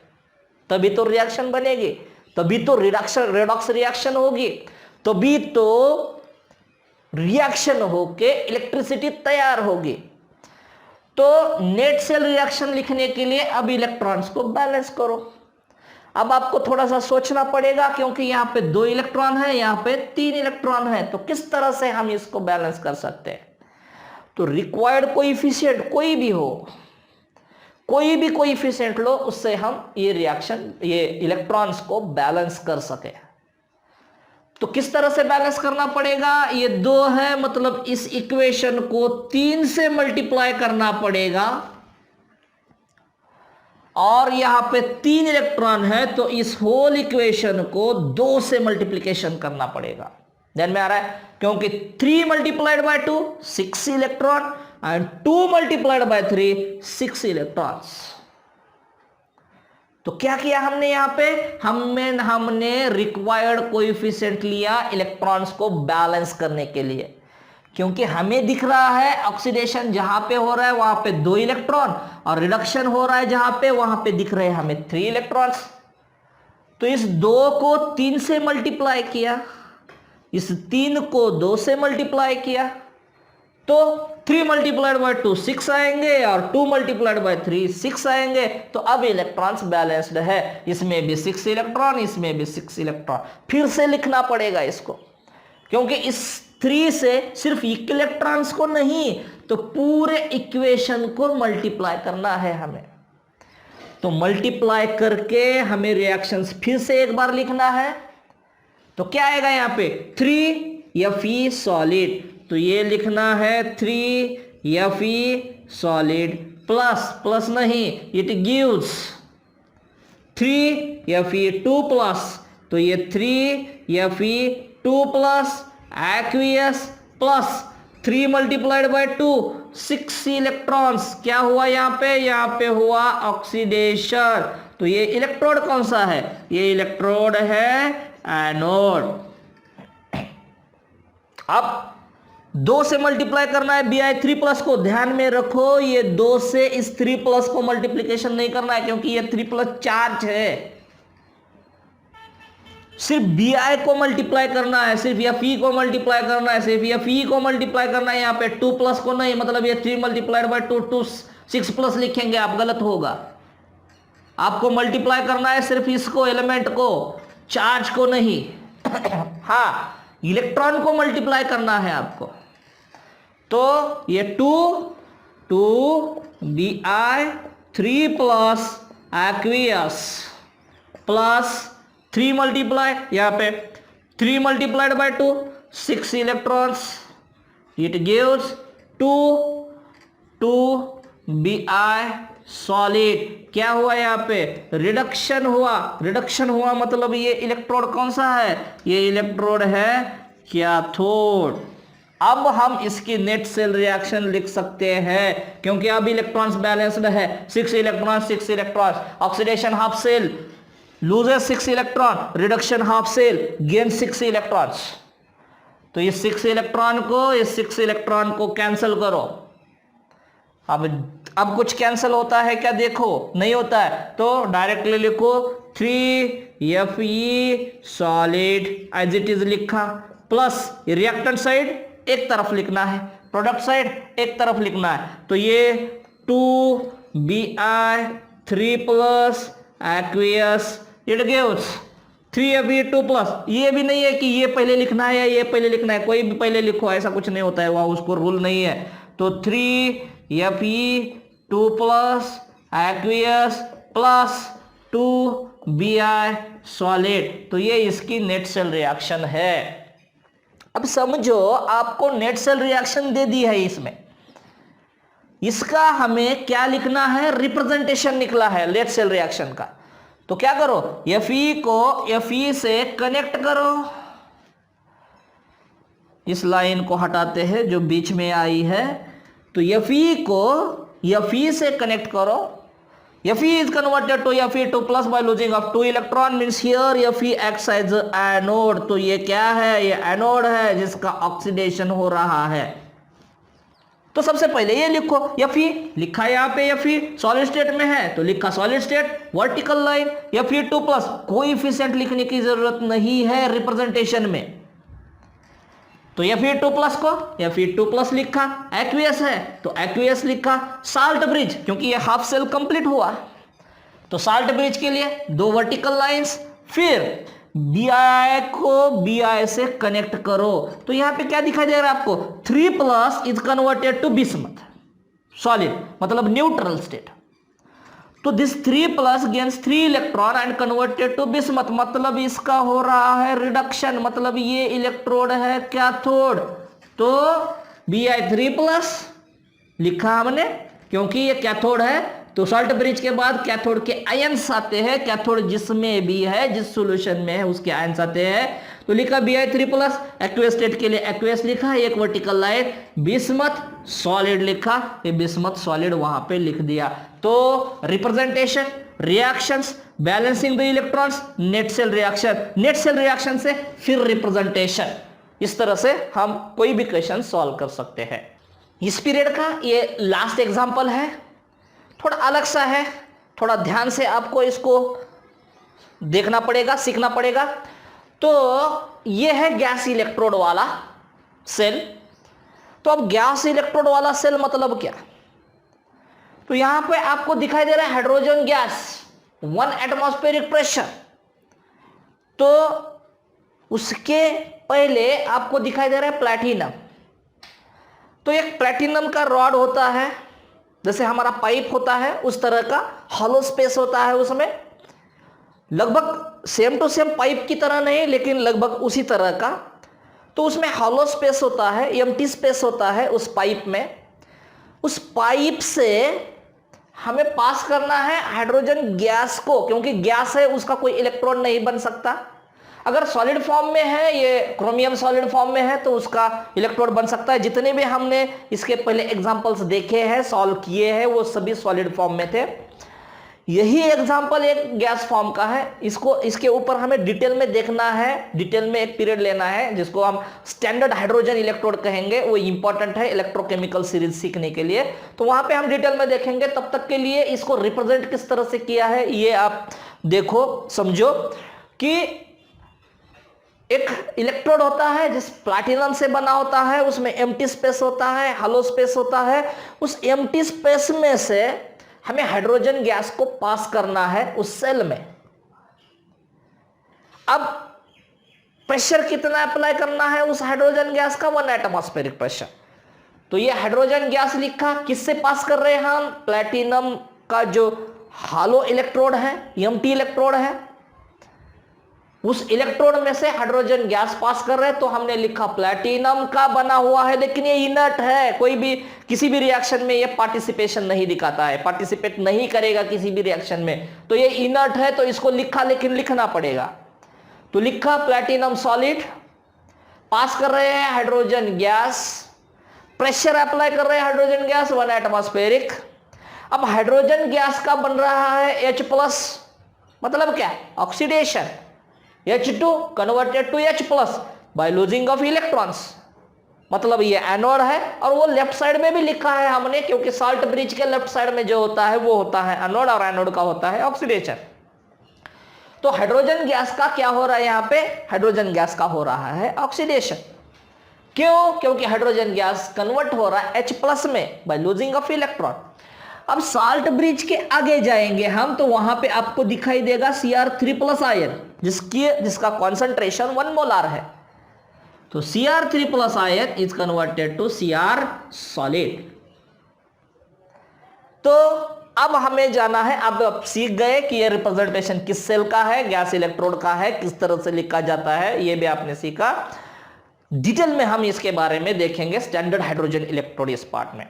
तभी तो रिएक्शन बनेगी, तभी तो रिडॉक्स रिएक्शन होगी, तभी तो रिएक्शन होके इलेक्ट्रिसिटी तैयार होगी। तो नेट सेल रिएक्शन लिखने के लिए अब इलेक्ट्रॉन्स को बैलेंस करो। अब आपको थोड़ा सा सोचना पड़ेगा, क्योंकि यहां पे 2 इलेक्ट्रॉन है, यहां पे 3 इलेक्ट्रॉन है, तो किस तरह से हम इसको बैलेंस कर सकते हैं। तो रिक्वायर्ड कोएफिशिएंट कोई भी हो, कोई भी कोएफिशिएंट लो, उससे हम ये रिएक्शन, ये इलेक्ट्रॉन्स को बैलेंस कर सके। तो किस तरह से बैलेंस करना पड़ेगा, ये 2 है, मतलब इस इक्वेशन को 3 से मल्टीप्लाई करना पड़ेगा, और यहां पे 3 इलेक्ट्रॉन है, तो इस होल इक्वेशन को 2 से मल्टीप्लिकेशन करना पड़ेगा। ध्यान में आ रहा है, क्योंकि 3 multiplied by 2 6 electron and 2 multiplied by 3 6 electrons. तो क्या किया हमने यहां पे, हमने रिक्वायर्ड कोएफिशिएंट लिया इलेक्ट्रॉन्स को बैलेंस करने के लिए, क्योंकि हमें दिख रहा है ऑक्सीडेशन जहां पे हो रहा है वहां पे 2 इलेक्ट्रॉन, और रिडक्शन हो रहा है जहां पे, वहां पे दिख रहे हैं हमें 3 इलेक्ट्रॉन्स। तो इस 2 को 3 से मल्टीप्लाई किया, इस 3 को 2 से मल्टीप्लाई किया, तो 3 मल्टीप्लाइड बाय 2 6 आएंगे, और 2 मल्टीप्लाइड बाय 3 6 आएंगे। तो अब इलेक्ट्रॉन्स बैलेंस्ड है, इसमें भी 6 इलेक्ट्रॉन, इसमें भी 6 इलेक्ट्रॉन। फिर से लिखना पड़ेगा इसको, क्योंकि इस 3 से सिर्फ इलेक्ट्रॉन्स को नहीं, तो पूरे इक्वेशन को मल्टीप्लाई करना है हमें। तो मल्टीप्लाई करके हमें रिएक्शंस फिर से एक बार लिखना है। तो क्या आएगा यहां पे, 3 Fe सॉलिड, तो ये लिखना है 3 Fe सॉलिड प्लस नहीं, इट गिव्स 3 Fe2+, तो ये 3 Fe2+ aqueous plus 3 multiplied by 2 6 electrons. क्या हुआ यहां पे हुआ ऑक्सीडेशन। तो ये इलेक्ट्रोड कौन सा है, ये इलेक्ट्रोड है एनोड। अब 2 से मल्टीप्लाई करना है Bi3+ को, ध्यान में रखो, ये 2 से इस 3+ को मल्टीप्लीकेशन नहीं करना है, क्योंकि ये 3+ चार्ज है। सिर्फ Bi को मल्टीप्लाई करना है, सिर्फ Fe को मल्टीप्लाई करना है, सिर्फ Fe को मल्टीप्लाई करना है, यहाँ पे 2+ को नहीं, मतलब ये 3 मल्टीप्लाइड बाय 2 6+ लिखेंगे आप, गलत होगा। आपको मल्टीप्लाई करना है सिर्फ इसको, एलिमेंट को, चार्ज को नहीं। हाँ, इलेक्ट्रॉन को मल्टीप्लाई करना है आपको। तो ये 2 Bi 3+ एक्वियस प्लस 3 मल्टीप्लाई यहाँ पे 3 multiplied by 2 6 electrons it gives 2 Bi solid. क्या हुआ यहाँ पे रिडक्शन हुआ मतलब ये इलेक्ट्रोड कौन सा है, ये इलेक्ट्रोड है कैथोड। अब हम इसकी नेट सेल रिएक्शन लिख सकते हैं क्योंकि अब इलेक्ट्रॉन्स बैलेंस्ड है, 6 electrons, oxidation half cell loses 6 electron, reduction half cell gain 6 electrons. तो ये 6 इलेक्ट्रॉन को कैंसिल करो। अब कुछ कैंसिल होता है क्या, देखो नहीं होता है, तो डायरेक्टली लिखो 3Fe solid as it is लिखा, प्लस रिएक्टेंट साइड एक तरफ लिखना है, प्रोडक्ट साइड एक तरफ लिखना है। तो ये 2Bi 3 plus aqueous it gives 3Fe2 plus. ये भी नहीं है कि ये पहले लिखना है या ये पहले लिखना है, कोई भी पहले लिखो, ऐसा कुछ नहीं होता है, वहां उसको रूल नहीं है। तो 3Fe2 plus aqueous plus 2Bi solid. तो ये इसकी नेट सेल रिएक्शन है। अब समझो आपको नेट सेल रिएक्शन दे दी है इसमें, इसका हमें क्या लिखना है, रिप्रेजेंटेशन निकला है नेट सेल रिएक्शन का। तो क्या करो, Fe को Fe से कनेक्ट करो, इस लाइन को हटाते हैं जो बीच में आई है, तो Fe को Fe से कनेक्ट करो। Fe is converted to Fe2 plus by losing of 2 electron, means here Fe acts as anode. तो ये क्या है, ये एनोड है जिसका ऑक्सीडेशन हो रहा है। तो सबसे पहले ये लिखो Fe, लिखा यहाँ पे Fe सॉलिड स्टेट में है तो लिखा solid state, vertical line Fe2 plus, coefficient लिखने की जरूरत नहीं है रिप्रेजेंटेशन में। तो Fe2 प्लस को Fe2 प्लस लिखा, एक्वियस है तो एक्वियस लिखा, साल्ट ब्रिज क्योंकि ये हाफ सेल कंप्लीट हुआ, तो साल्ट ब्रिज के लिए 2 वर्टिकल लाइंस, फिर Bi को Bi से कनेक्ट करो। तो यहां पे क्या दिखाई दे रहा है आपको, 3 plus is converted to bismuth solid, मतलब न्यूट्रल स्टेट। तो this 3 plus gains 3 electron and converted to bismuth, मतलब इसका हो रहा है रिडक्शन, मतलब ये इलेक्ट्रोड है कैथोड। तो Bi3 प्लस लिखा हमने क्योंकि ये कैथोड है। तो सॉल्ट ब्रिज के बाद कैथोड के आयंस आते हैं, कैथोड जिसमें भी है, जिस सॉल्यूशन में है उसके आयंस आते हैं। तो लिखा Bi3 प्लस, एक्वियस स्टेट के लिए एक्वियस लिखा, एक वर्टिकल लाइन, बिस्मथ सॉलिड लिखा, ये बिस्मथ सॉलिड वहां पे लिख दिया। तो representation, reactions, balancing the electrons, net cell reaction, net cell reaction से फिर रिप्रेजेंटेशन, इस तरह से हम कोई भी क्वेश्चन सॉल्व कर सकते हैं। इस पीरियड का ये लास्ट एग्जांपल है, थोड़ा अलग सा है, थोड़ा ध्यान से आपको इसको देखना पड़ेगा, सीखना पड़ेगा। तो ये है गैस इलेक्ट्रोड वाला सेल। तो अब गैस इलेक्ट्रोड वाला सेल मतलब क्या, तो यहां पे आपको दिखाई दे रहा है हाइड्रोजन गैस 1 एटमॉस्फेरिक प्रेशर। तो उसके पहले आपको दिखाई दे रहा है प्लैटिनम। तो एक प्लैटिनम का रॉड होता है, जैसे हमारा पाइप होता है उस तरह का हॉलो स्पेस होता है, उसमें लगभग सेम टू सेम पाइप की तरह नहीं लेकिन लगभग उसी तरह का। तो उसमें हॉलो स्पेस होता है, एम्प्टी स्पेस होता है उस पाइप में। उस पाइप से हमें पास करना है हाइड्रोजन गैस को, क्योंकि गैस है उसका कोई इलेक्ट्रॉन नहीं बन सकता। अगर सॉलिड फॉर्म में है, ये क्रोमियम सॉलिड फॉर्म में है, तो उसका इलेक्ट्रोड बन सकता है। जितने भी हमने इसके पहले एग्जांपल्स देखे हैं, सॉल्व किए हैं, वो सभी सॉलिड फॉर्म में थे। यही एग्जांपल एक गैस फॉर्म का है। इसके ऊपर हमें डिटेल में देखना है, डिटेल में एक पीरियड लेना है जिसको हम स्टैंडर्ड हाइड्रोजन इलेक्ट्रोड कहेंगे। वो इंपॉर्टेंट है इलेक्ट्रोकेमिकल सीरीज सीखने के लिए, तो वहां पे हम डिटेल में देखेंगे। तब तक के लिए इसको रिप्रेजेंट किस तरह से किया है ये आप देखो, समझो कि एक इलेक्ट्रोड होता है जिस प्लैटिनम से बना होता है, उसमें एम्प्टी स्पेस होता है, हॉलो स्पेस होता है। उस एम्प्टी स्पेस में से हमें हाइड्रोजन गैस को पास करना है उस सेल में। अब प्रेशर कितना अप्लाई करना है उस हाइड्रोजन गैस का, 1 एटमॉस्फेरिक प्रेशर। तो ये हाइड्रोजन गैस लिखा, किससे पास कर रहे हैं हम, प्लैटिनम का जो हॉलो इलेक्ट्रोड है, एम्प्टी इलेक्ट्रोड है, उस इलेक्ट्रोड में से हाइड्रोजन गैस पास कर रहे हैं, तो हमने लिखा प्लैटिनम का बना हुआ है, लेकिन ये इनर्ट है, कोई भी किसी भी रिएक्शन में ये पार्टिसिपेशन नहीं दिखाता है, पार्टिसिपेट नहीं करेगा किसी भी रिएक्शन में, तो ये इनर्ट है, तो इसको लिखा, लेकिन लिखना पड़ेगा, तो लिखा प्लैटिनम सॉलिड, पास कर रहे हैं हाइड्रोजन गैस, प्रेशर अप्लाई कर रहे हैं हाइड्रोजन गैस 1 एटमॉस्फेरिक। अब हाइड्रोजन गैस का बन रहा है H+, मतलब क्या, oxidation, H2 converted to H+ by losing of electrons, मतलब ये एनोड है, और वो लेफ्ट साइड में भी लिखा है हमने, क्योंकि साल्ट ब्रिज के लेफ्ट साइड में जो होता है वो होता है एनोड, और एनोड का होता है ऑक्सीडेशन। तो हाइड्रोजन गैस का क्या हो रहा है, यहां पे हाइड्रोजन गैस का हो रहा है ऑक्सीडेशन। क्यों? क्योंकि हाइड्रोजन गैस कन्वर्ट हो रहा है H+ में बाय लूजिंग ऑफ इलेक्ट्रॉन। अब साल्ट ब्रिज के आगे जाएंगे हम, तो वहां पे आपको दिखाई देगा Cr3+ आयन, जिसका कॉन्सेंट्रेशन 1 मोलार है, तो Cr3+ ion is converted to Cr solid. तो अब हमें जाना है, अब आप सीख गए कि ये रिप्रेजेंटेशन किस सेल का है, गैस इलेक्ट्रोड का है, किस तरह से लिखा जाता है, ये भी आपने सीखा। डिटेल में हम इसके बारे में देखेंगे स्टैंडर्ड हाइड्रोजन इलेक्ट्रोड इस पार्ट में।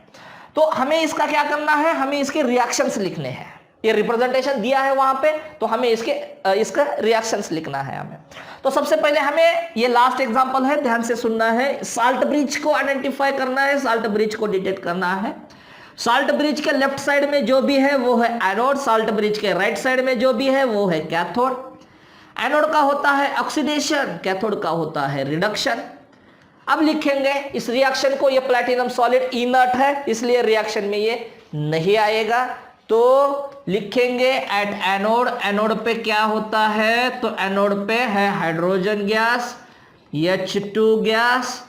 तो हमें इसका क्या करना है, हमें इसके रिएक्शंस लिखने हैं, ये रिप्रेजेंटेशन दिया है वहां पे, तो हमें इसका रिएक्शंस लिखना है हमें। तो सबसे पहले हमें, ये लास्ट एग्जांपल है, ध्यान से सुनना है, साल्ट ब्रिज को आइडेंटिफाई करना है, साल्ट ब्रिज को डिटेक्ट करना है। साल्ट ब्रिज के लेफ्ट साइड में जो भी है वो है एनोड, साल्ट ब्रिज के राइट साइड में जो भी है वो है कैथोड। एनोड का होता है ऑक्सीडेशन, कैथोड का होता है रिडक्शन। अब लिखेंगे इस रिएक्शन को, ये प्लैटिनम सॉलिड इनर्ट है, इसलिए रिएक्शन में ये नहीं आएगा, तो लिखेंगे एट एनोड, एनोड पे क्या होता है, तो एनोड पे है hydrogen gas H2 gas,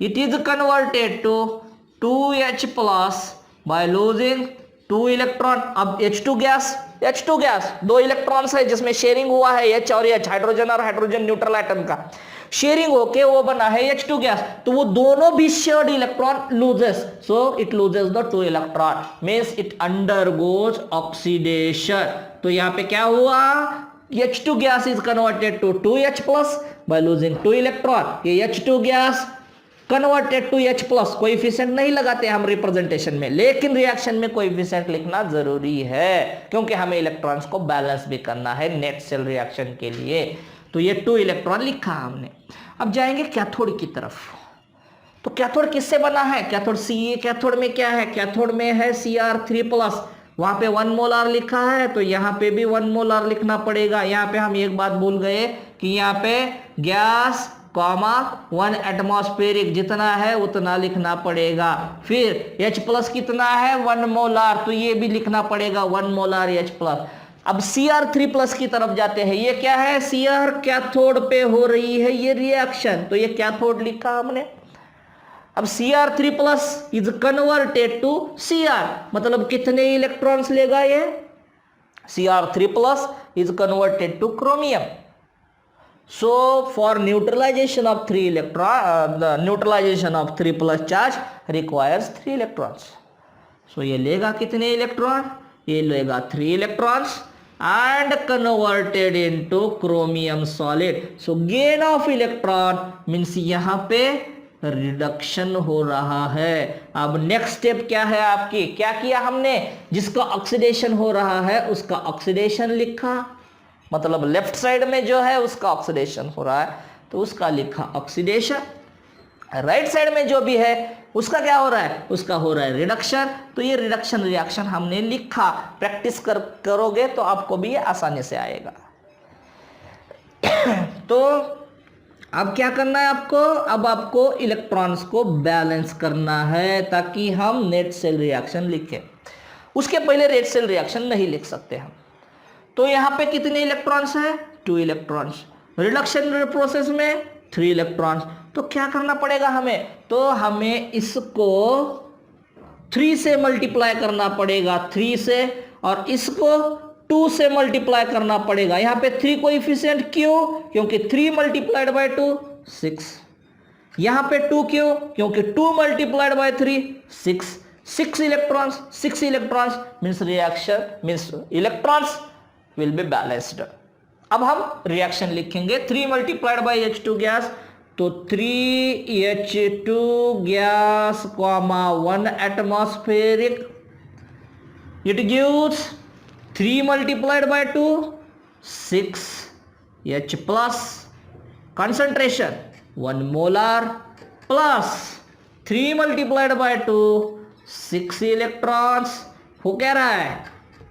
it is converted to 2H+ by losing 2 electron. अब H2 गैस 2 इलेक्ट्रॉन्स है, जिसमें शेयरिंग हुआ है H और H, हाइड्रोजन और हाइड्रोजन न्यूट्रल एटम का शेयरिंग होके वो बना है H2 गैस, तो वो दोनों भी shared electron loses, so it loses the 2 electron, means it undergoes oxidation. तो यहां पे क्या हुआ, H2 gas is converted to 2H+ by losing 2 electron, ये H2 gas converted to H+, coefficient नहीं लगाते हम रिप्रेजेंटेशन में, लेकिन रिएक्शन में कोएफिशिएंट लिखना जरूरी है, क्योंकि हमें इलेक्ट्रॉन्स को बैलेंस भी करना है नेट सेल रिएक्शन के लिए। तो ये 2 इलेक्ट्रॉन लिखा हमने। अब जाएंगे कैथोड की तरफ। तो कैथोड किससे बना है, कैथोड कैथोड में क्या है, कैथोड में है Cr3+, वहां पे 1 मोलार लिखा है, तो यहाँ पे भी 1 मोलार लिखना पड़ेगा। यहाँ पे हम एक बात भूल गए कि यहाँ पे गैस 1 एटमॉस्फेरिक जितना है उतना लिखना पड़ेगा। फिर H+ कितना है, 1 मोलार, तो ये भी लिखना पड़ेगा 1 मोलार H+। अब Cr3+ की तरफ जाते हैं, ये क्या है, Cr कैथोड पे हो रही है ये रिएक्शन, तो ये कैथोड लिखा हमने। अब Cr3+ is converted to Cr, मतलब कितने इलेक्ट्रॉन्स लेगा ये, Cr3+ is converted two chromium. So for neutralization of 3 electron, the neutralization of 3+ charge requires 3 electrons. So ये लेगा कितने इलेक्ट्रॉन, ये लेगा 3 electrons and converted into chromium solid. So gain of electron means यहाँ पे रिडक्शन हो रहा है। अब नेक्स्ट स्टेप क्या है आपकी, क्या किया हमने, जिसका ऑक्सीडेशन हो रहा है उसका ऑक्सीडेशन लिखा, मतलब लेफ्ट साइड में जो है उसका ऑक्सीडेशन हो रहा है तो उसका लिखा ऑक्सीडेशन, राइट साइड में जो भी है उसका क्या हो रहा है, उसका हो रहा है रिडक्शन। तो ये रिडक्शन रिएक्शन हमने लिखा, प्रैक्टिस करोगे तो आपको भी ये आसानी से आएगा। तो अब क्या करना है आपको, अब आपको इलेक्ट्रॉन्स को बैलेंस करना है ताकि हम नेट सेल रिएक्शन लिखें। उसके पहले रेट सेल रिएक्शन नहीं लिख सकते हम। तो यहाँ पे कितने इलेक्ट्रॉन्स हैं, 2 इलेक्ट्रॉन्स, रिडक्शन प्रोसेस में 3 इलेक्ट्रॉन्स। तो क्या करना पड़ेगा हमें, तो हमें इसको 3 से मल्टीप्लाई करना पड़ेगा, 3 से, और इसको 2 से मल्टीप्लाई करना पड़ेगा। यहाँ पे 3 कोएफिशिएंट, क्यों, क्योंकि 3 मल्टीप्लाइड बाय 2 6, यहाँ पे 2 क्यों, क्योंकि 2 multiplied by 3 6, 6 electrons means reaction means electrons will be balanced. अब हम रिएक्शन लिखेंगे 3 multiplied by H2 गैस, तो 3H2 gas comma 1 atmospheric, it gives 3 multiplied by 2 6H plus concentration 1 molar plus 3 multiplied by 2 6 electrons. हो क्या रहा है,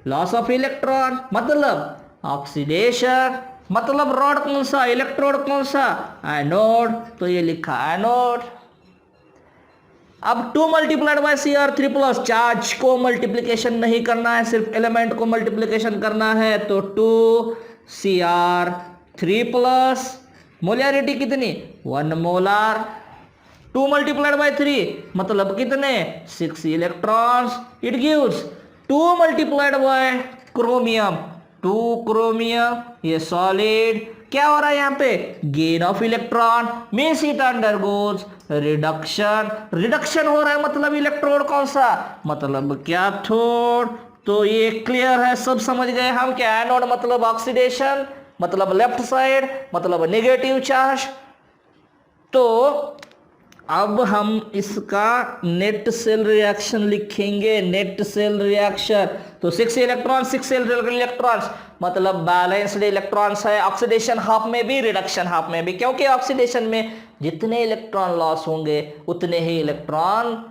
loss of electron मतलब oxidation, मतलब रॉड कौन सा, इलेक्ट्रोड कौन सा, एनोड, तो ये लिखा एनोड. अब 2 multiplied by Cr3 plus, charge को मल्टीप्लीकेशन नहीं करना है, सिर्फ एलिमेंट को मल्टीप्लीकेशन करना है, तो 2Cr3 प्लस, मोलैरिटी कितनी 1 मोलार, 2 मल्टीप्लाइड बाय 3 मतलब कितने 6 electrons, it gives 2 multiplied by chromium 2 chromium, ये सॉलिड, क्या हो रहा है यहाँ पे gain of electron means it undergoes reduction, reduction हो रहा है मतलब इलेक्ट्रोड कौन सा, मतलब कैथोड. तो ये क्लियर है, सब समझ गए हम क्या, एनोड मतलब ऑक्सीडेशन, मतलब लेफ्ट साइड, मतलब नेगेटिव चार्ज. तो अब हम इसका नेट सेल रिएक्शन लिखेंगे, नेट सेल रिएक्शन. तो 6 इलेक्ट्रॉन्स मतलब बैलेंस्ड इलेक्ट्रॉन्स है, ऑक्सीडेशन हाफ में भी, रिडक्शन हाफ में भी, क्योंकि ऑक्सीडेशन में जितने इलेक्ट्रॉन लॉस होंगे उतने ही इलेक्ट्रॉन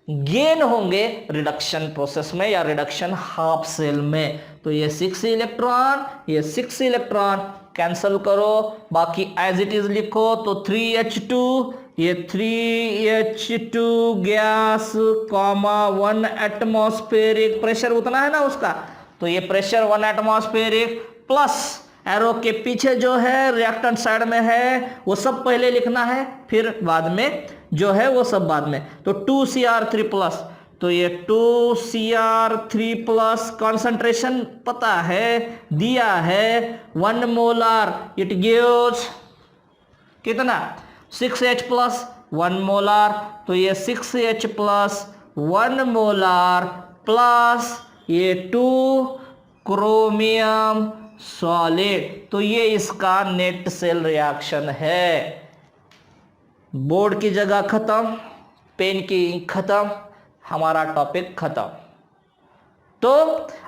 गेन होंगे रिडक्शन प्रोसेस में या रिडक्शन हाफ सेल में. तो ये 6 इलेक्ट्रॉन, ये 6 इलेक्ट्रॉन कैंसल करो, बाकी एज इट इज लिखो. तो 3H2, ये 3H2 gas comma 1 atmospheric, pressure उतना है ना उसका, तो ये प्रेशर 1 एटमॉस्फेरिक प्लस एरो के पीछे जो है रिएक्टेंट साइड में है वो सब पहले लिखना है, फिर बाद में जो है वो सब बाद में. तो 2Cr3 प्लस, तो ये 2Cr3 प्लस कॉन्सेंट्रेशन पता है, दिया है 1 मोलार, इट गिव्स कितना 6H प्लस 1 मोलार, तो ये 6H प्लस 1 मोलार प्लस ये 2 क्रोमियम सॉलिड. तो ये इसका नेट सेल रिएक्शन है. बोर्ड की जगह खत्म, पेन की इंक खत्म, हमारा टॉपिक खत्म. तो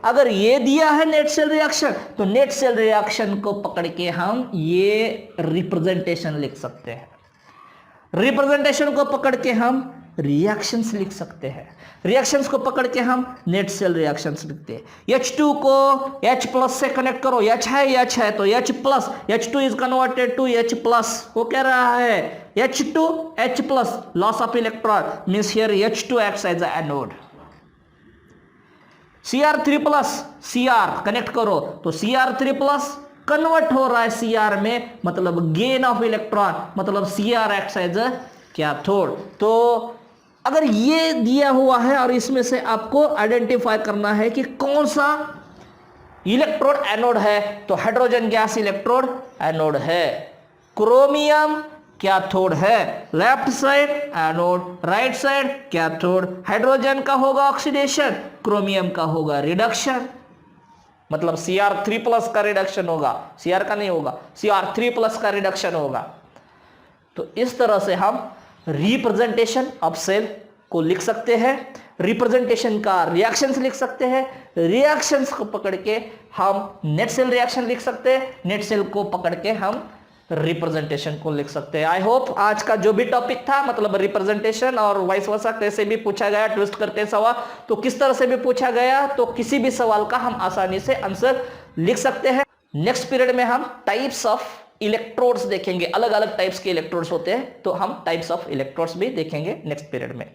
अगर ये दिया है नेट सेल रिएक्शन, तो नेट सेल रिएक्शन को पकड़ के हम ये रिप्रेजेंटेशन लिख सकते हैं, रिप्रेजेंटेशन को पकड़ के हम रिएक्शंस लिख सकते हैं, रिएक्शंस को पकड़ के हम नेट सेल रिएक्शंस लिखते हैं. H2 को H प्लस से कनेक्ट करो, H है तो H plus, H2 is converted to H plus. वो कह रहा है H2 H plus, loss of electron means here H2 acts as a anode. Cr3 plus Cr connect करो, तो Cr3 प्लस कन्वर्ट हो रहा है Cr में, मतलब गेन ऑफ इलेक्ट्रॉन, मतलब Cr acts as a cathode. तो अगर ये दिया हुआ है और इसमें से आपको आइडेंटिफाई करना है कि कौन सा इलेक्ट्रोड एनोड है, तो हाइड्रोजन गैस इलेक्ट्रोड एनोड है, क्रोमियम कैथोड है, left side anode, right side cathode. Hydrogen का होगा ऑक्सीडेशन, क्रोमियम का होगा रिडक्शन, मतलब Cr3 प्लस का रिडक्शन होगा, Cr का नहीं होगा, Cr3 प्लस का रिडक्शन होगा. तो इस तरह से हम रिप्रेजेंटेशन ऑफ सेल को लिख सकते हैं, रिप्रेजेंटेशन का रिएक्शंस लिख सकते हैं, रिएक्शंस को पकड़ के हम नेट सेल रिएक्शन लिख सकते हैं, नेट सेल को पकड़ के हम रिप्रेजेंटेशन को लिख सकते हैं. आई होप आज का जो भी टॉपिक था, मतलब रिप्रेजेंटेशन और वाइस वर्सा, कैसे भी पूछा गया ट्विस्ट करके सवाल, तो किस तरह से भी पूछा गया, तो किसी भी सवाल का हम आसानी से आंसर लिख सकते हैं. नेक्स्ट पीरियड में हम टाइप्स ऑफ इलेक्ट्रोड्स देखेंगे, अलग अलग टाइप्स के इलेक्ट्रोड्स होते हैं, तो हम टाइप्स ऑफ इलेक्ट्रोड्स भी देखेंगे नेक्स्ट पीरियड में.